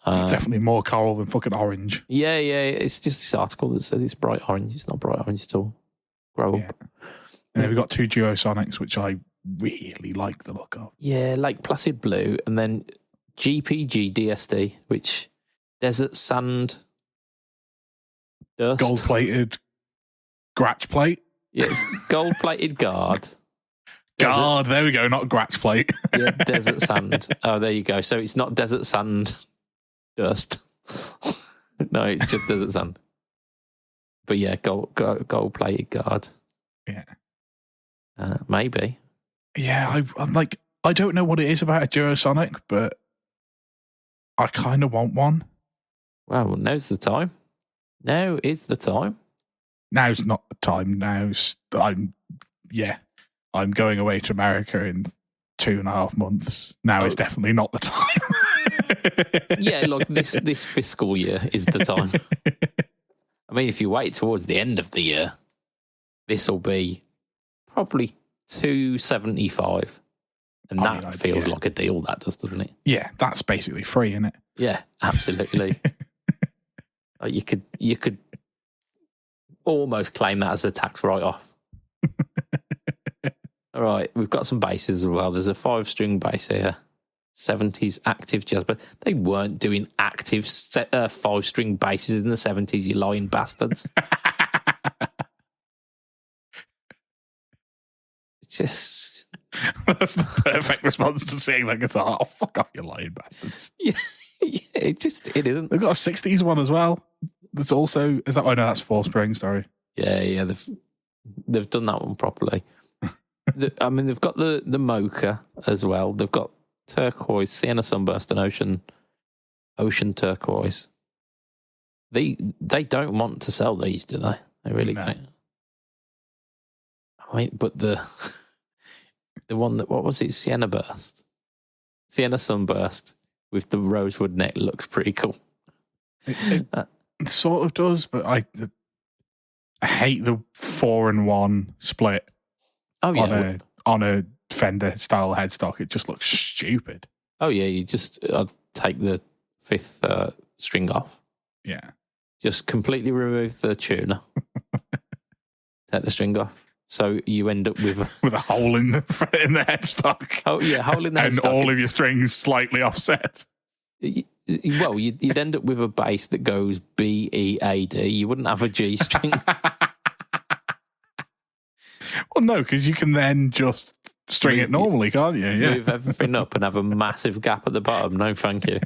It's definitely more coral than fucking orange.
Yeah. It's just this article that says it's bright orange. It's not bright orange at all. Grow up.
And then we've got two Duo Sonics, which I really like the look of.
Yeah, like Placid Blue, and then GPG DSD, which Desert Sand Dust.
Gold-plated Gratch plate?
Yes, gold-plated guard.
Guard, there we go, not Gratch plate.
Yeah, Desert Sand. Oh, there you go. So it's not Desert Sand Dust. No, it's just Desert Sand. But yeah, gold-plated guard.
Yeah.
Maybe.
Yeah, I'm like, I don't know what it is about a Duo Sonic, but I kind of want one.
Well, now's the time. Now is the time.
Now's not the time. I'm going away to America in 2.5 months. Now is definitely not the time.
Yeah, like this fiscal year is the time. I mean, if you wait towards the end of the year, this will be probably $275, and that feels like a deal. That does, doesn't it?
Yeah, that's basically free, isn't it?
Yeah, absolutely. You could almost claim that as a tax write-off. All right, we've got some basses as well. There's a 5-string bass here, 70s active jazz, but they weren't doing active 5-string basses in the 70s. You lying bastards. Just
that's the perfect response to seeing that guitar. Oh, fuck off, you lying bastards.
Yeah, it isn't.
They've got a 60s one as well. That's also no, that's 4-string. Sorry.
Yeah. They've done that one properly. I mean, they've got the Mocha as well. They've got turquoise, Sienna Sunburst, and ocean turquoise. They don't want to sell these, do they? They really don't. I mean, but the one that, what was it? Sienna Sunburst with the rosewood neck looks pretty cool.
It sort of does, but I hate the 4-in-1 split.
Oh yeah,
on a Fender style headstock. It just looks stupid.
Oh yeah, you just take the 5th string off.
Yeah,
just completely remove the tuner. Take the string off. So you end up with
with a hole in the headstock.
Oh yeah, hole in the
and
headstock.
all of your strings slightly offset.
Well, you'd end up with a bass that goes BEAD. You wouldn't have a G string.
Well, no, because you can then just string it normally, can't you? Yeah.
Move everything up and have a massive gap at the bottom. No, thank you.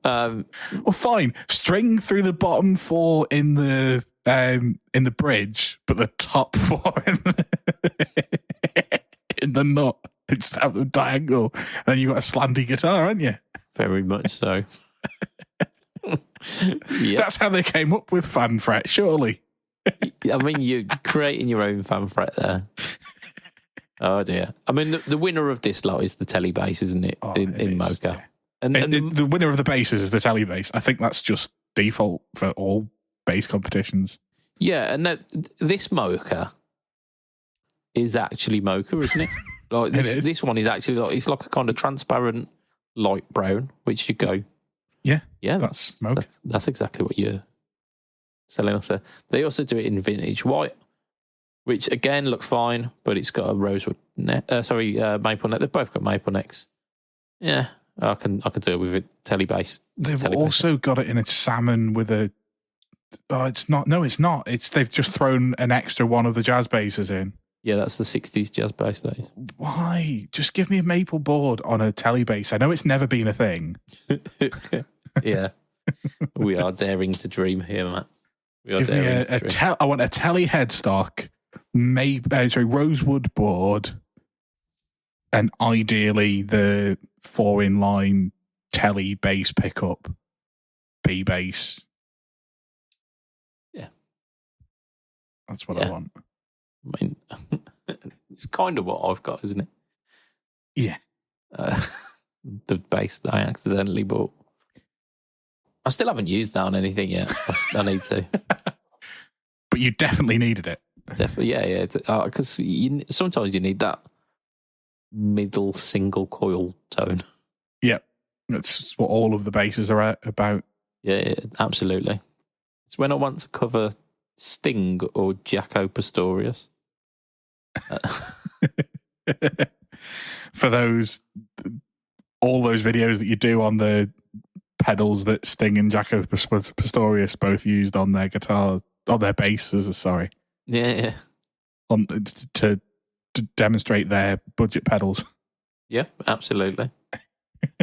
Well, fine. String through the bottom 4 in the bridge, but the top 4 in the nut. Just have them diagonal. And then you've got a slanty guitar, haven't you?
Very much so.
Yep. That's how they came up with fan fret, surely.
I mean, you're creating your own fan fret there. Oh dear. I mean, the winner of this lot is the telly bass, isn't it? In Mocha. Yeah.
And the winner of the basses is the telly bass. I think that's just default for all bass competitions.
Yeah, and this Mocha is actually Mocha, isn't it? Like this one is actually like, it's like a kind of transparent light brown, which you go, yeah, that's Mocha. That's exactly what you're selling us there. They also do it in vintage white, which again looks fine, but it's got a rosewood maple neck. They've both got maple necks. Yeah, I can deal with it. Telly bass.
They've also got it in a salmon with a. Oh, it's not. No, it's not. They've just thrown an extra one of the jazz basses in.
Yeah, that's the 60s jazz bass, that is.
Why? Just give me a maple board on a telly bass. I know it's never been a thing.
Yeah. We are daring to dream here, Matt.
Give me I want a telly headstock, rosewood board, and ideally the 4-in-line telly bass pickup, B bass.
Yeah.
That's what I want.
I mean, it's kind of what I've got, isn't it?
Yeah.
The bass that I accidentally bought. I still haven't used that on anything yet. I need to.
But you definitely needed it.
Definitely, yeah. Because sometimes you need that middle single coil tone.
Yep. That's what all of the basses are about.
Yeah, absolutely. It's when I want to cover Sting or Jaco Pastorius.
For all those videos that you do on the pedals that Sting and Jaco Pastorius both used on their guitars, on their basses, sorry.
Yeah.
To demonstrate their budget pedals.
Yeah, absolutely.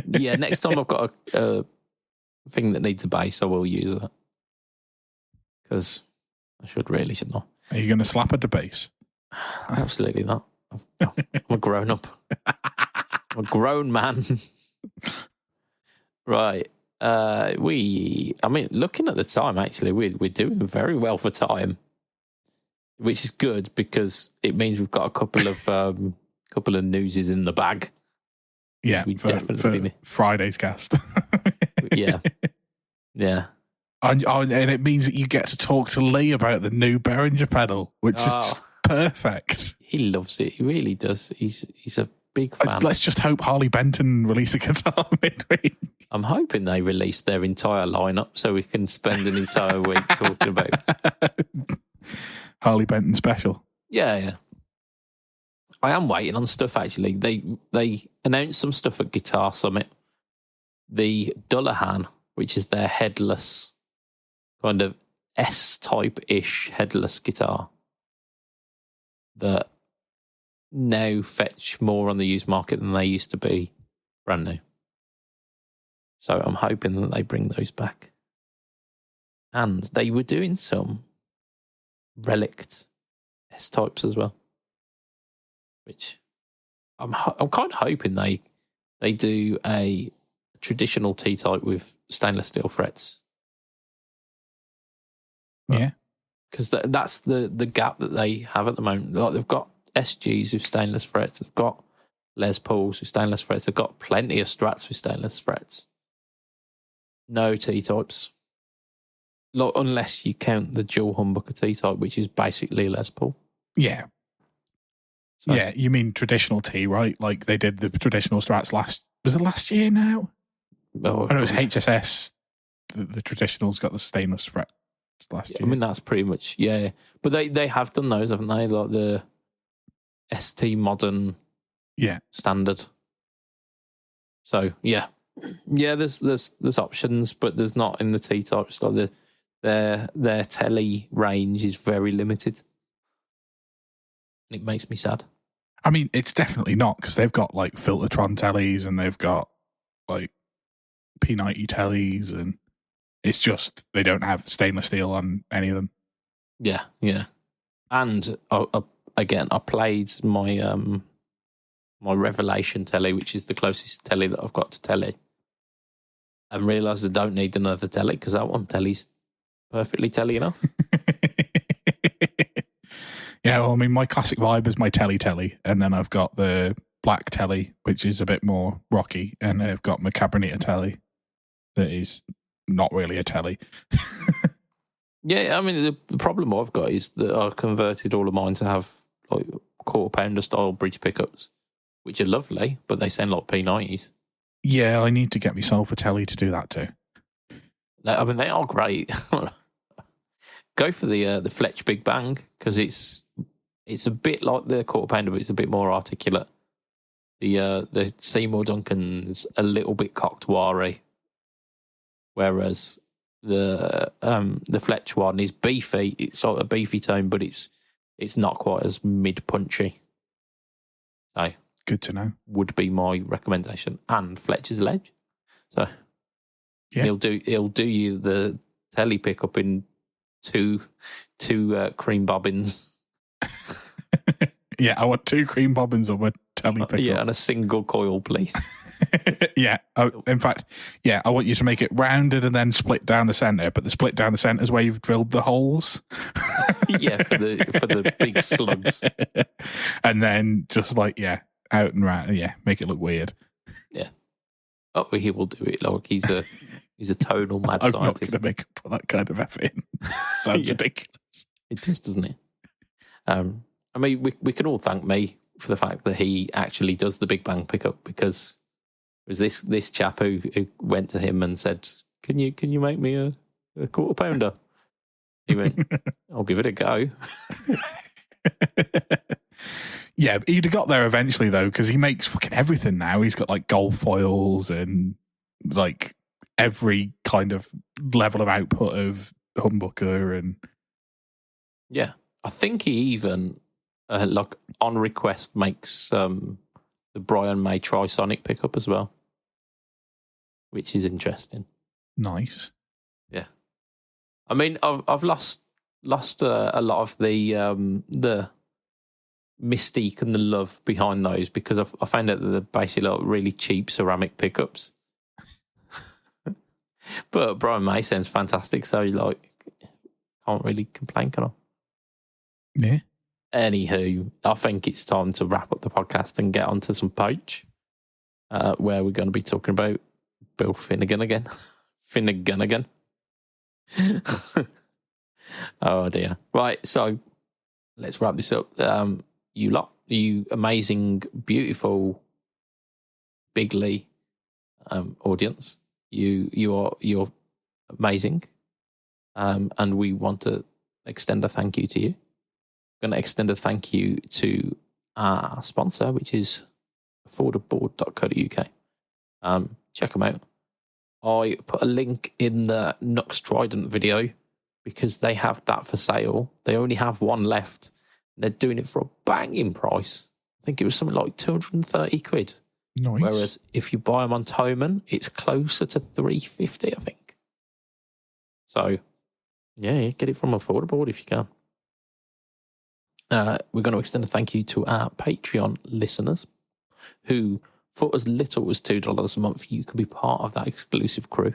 Yeah, next time I've got a thing that needs a bass, I will use that. Because I shouldn't I?
Are you going to slap at the bass?
Absolutely not. I'm a grown up. I'm a grown man. Right. Looking at the time, actually, we're doing very well for time, which is good because it means we've got a couple of newses in the bag.
Yeah, for Friday's cast.
Yeah.
And it means that you get to talk to Lee about the new Behringer pedal, which is just perfect.
He loves it. He really does. He's a big fan.
Let's just hope Harley Benton release a guitar midweek.
I'm hoping they release their entire lineup so we can spend an entire week talking about
Harley Benton special.
Yeah. I am waiting on stuff, actually. They announced some stuff at Guitar Summit. The Dullahan, which is their headless, kind of S-type-ish headless guitar that now fetch more on the used market than they used to be brand new. So I'm hoping that they bring those back. And they were doing some relict S-types as well, which I'm kind of hoping they do a traditional T-type with stainless steel frets.
Yeah.
Because that's the gap that they have at the moment. Like, they've got SGs with stainless frets. They've got Les Pauls with stainless frets. They've got plenty of Strats with stainless frets. No T-types. Like, unless you count the dual humbucker T-type, which is basically Les Paul.
Yeah. So, yeah, you mean traditional T, right? Like they did the traditional Strats was it last year now?
Oh,
it was HSS. The traditional's got the stainless fret. last year.
I mean, that's pretty much, yeah. But they have done those, haven't they? Like the ST Modern standard. So, yeah. Yeah, there's options, but there's not in the T-types. Like their telly range is very limited. And it makes me sad.
I mean, it's definitely not, because they've got like Filtertron tellies and they've got like P90 tellies, and it's just they don't have stainless steel on any of them.
Yeah. And again, I played my my Revelation telly, which is the closest telly that I've got to telly, and realised I don't need another telly because that one telly's perfectly telly enough.
Yeah, well, I mean, my classic vibe is my telly, and then I've got the black telly, which is a bit more rocky, and I've got my Cabronita telly that is not really a telly.
Yeah, I mean, the problem I've got is that I've converted all of mine to have like quarter-pounder style bridge pickups, which are lovely, but they sound like P90s.
Yeah, I need to get myself a telly to do that too.
I mean, they are great. Go for the Fletch Big Bang, because it's a bit like the quarter-pounder, but it's a bit more articulate. The Seymour Duncan's a little bit cocked wiry, whereas the Fletch one is beefy. It's sort of a beefy tone, but it's not quite as mid-punchy. So
good to know. Would
be my recommendation. And Fletcher's Ledge. So yeah, he'll do you the telly pickup in two cream bobbins.
Yeah, I want 2 cream bobbins on my telly pickup.
Yeah, and a single coil, please.
Yeah. In fact, yeah, I want you to make it rounded and then split down the centre, but the split down the centre is where you've drilled the holes.
Yeah, for the big slugs.
And then just like, yeah, out and round. Yeah, make it look weird.
Yeah. Oh, he will do it. Like he's a tonal mad
I'm
scientist.
not going to put that kind of effort in. Sounds ridiculous.
It does, doesn't it? I mean, we can all thank me for the fact that he actually does the Big Bang pickup, because it was this chap who went to him and said, "Can you make me a quarter pounder?" He went, "I'll give it a go."
Yeah, he'd have got there eventually though, because he makes fucking everything now. He's got like gold foils and like every kind of level of output of humbucker, and
yeah, I think he even like on request makes the Brian May Trisonic pickup as well, which is interesting.
Nice.
Yeah, I mean, I've lost a lot of the mystique and the love behind those, because I found out that they're basically like really cheap ceramic pickups. But Brian May sounds fantastic, so like can't really complain, can I?
Yeah.
Anywho, I think it's time to wrap up the podcast and get onto some Poach, where we're going to be talking about Bill Finnegan again. Finnegan again. Oh dear. Right, so let's wrap this up. You lot, you amazing, beautiful, bigly audience. You're amazing, and we want to extend a thank you to you. Going to extend a thank you to our sponsor, which is affordable.co.uk. Check them out. I put a link in the Nux Trident video because they have that for sale. They only have one left. They're doing it for a banging price. I think it was something like 230 quid.
Nice.
Whereas if you buy them on Toman, it's closer to 350, I think. So, yeah, get it from Affordable if you can. We're going to extend a thank you to our Patreon listeners who, for as little as $2 a month, you can be part of that exclusive crew.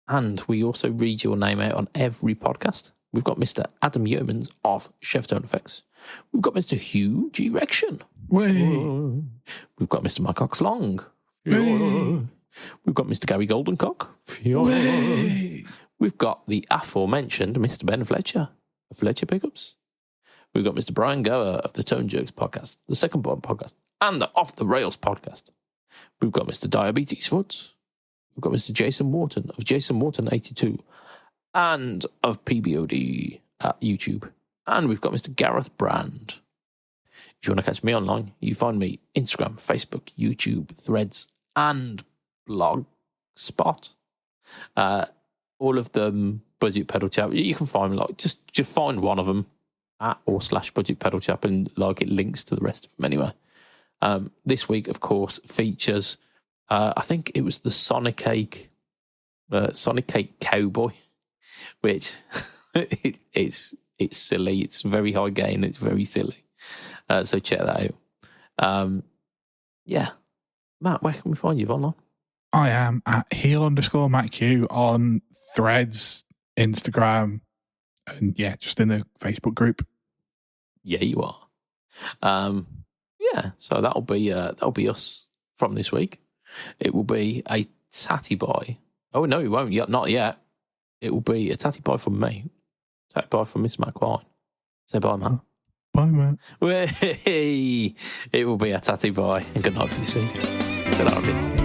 And we also read your name out on every podcast. We've got Mr. Adam Yeomans of Chevtone Effects. We've got Mr. Hugh G. Rection. We've got Mr. Mike Oxlong. We've got Mr. Gary Goldencock. We've got the aforementioned Mr. Ben Fletcher of Fletcher Pickups. We've got Mr. Brian Goer of the Tone Jerks podcast, the Second Point podcast, and the Off the Rails podcast. We've got Mr. Diabetes Foods. We've got Mr. Jason Wharton of Jason Wharton 82. and of PBOD at YouTube. And we've got Mr. Gareth Brand. If you want to catch me online, you find me Instagram, Facebook, YouTube, Threads, and Blogspot. All of them Budget Pedal Chap. You can find like just find one of them @ Budget Pedal Chap, and like it links to the rest of them anyway. This week, of course, features I think it was the Sonic Cake Cowboy, which it's silly. It's very high gain. It's very silly. So check that out. Yeah, Matt, where can we find you online?
I am at heel_MattQ on Threads, Instagram, and just in the Facebook group.
Yeah, you are. So that'll be us from this week. It will be a tatty bye. Oh no, it won't yet. Not yet. It will be a tatty bye from me. Tatty bye from Miss McQuine. Say bye, Matt.
Bye, Matt.
It will be a tatty bye, and good night for this week. Good night, everybody.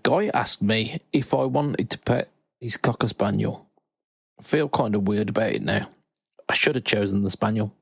Guy asked me if I wanted to pet his Cocker Spaniel. I feel kind of weird about it now. I should have chosen the Spaniel.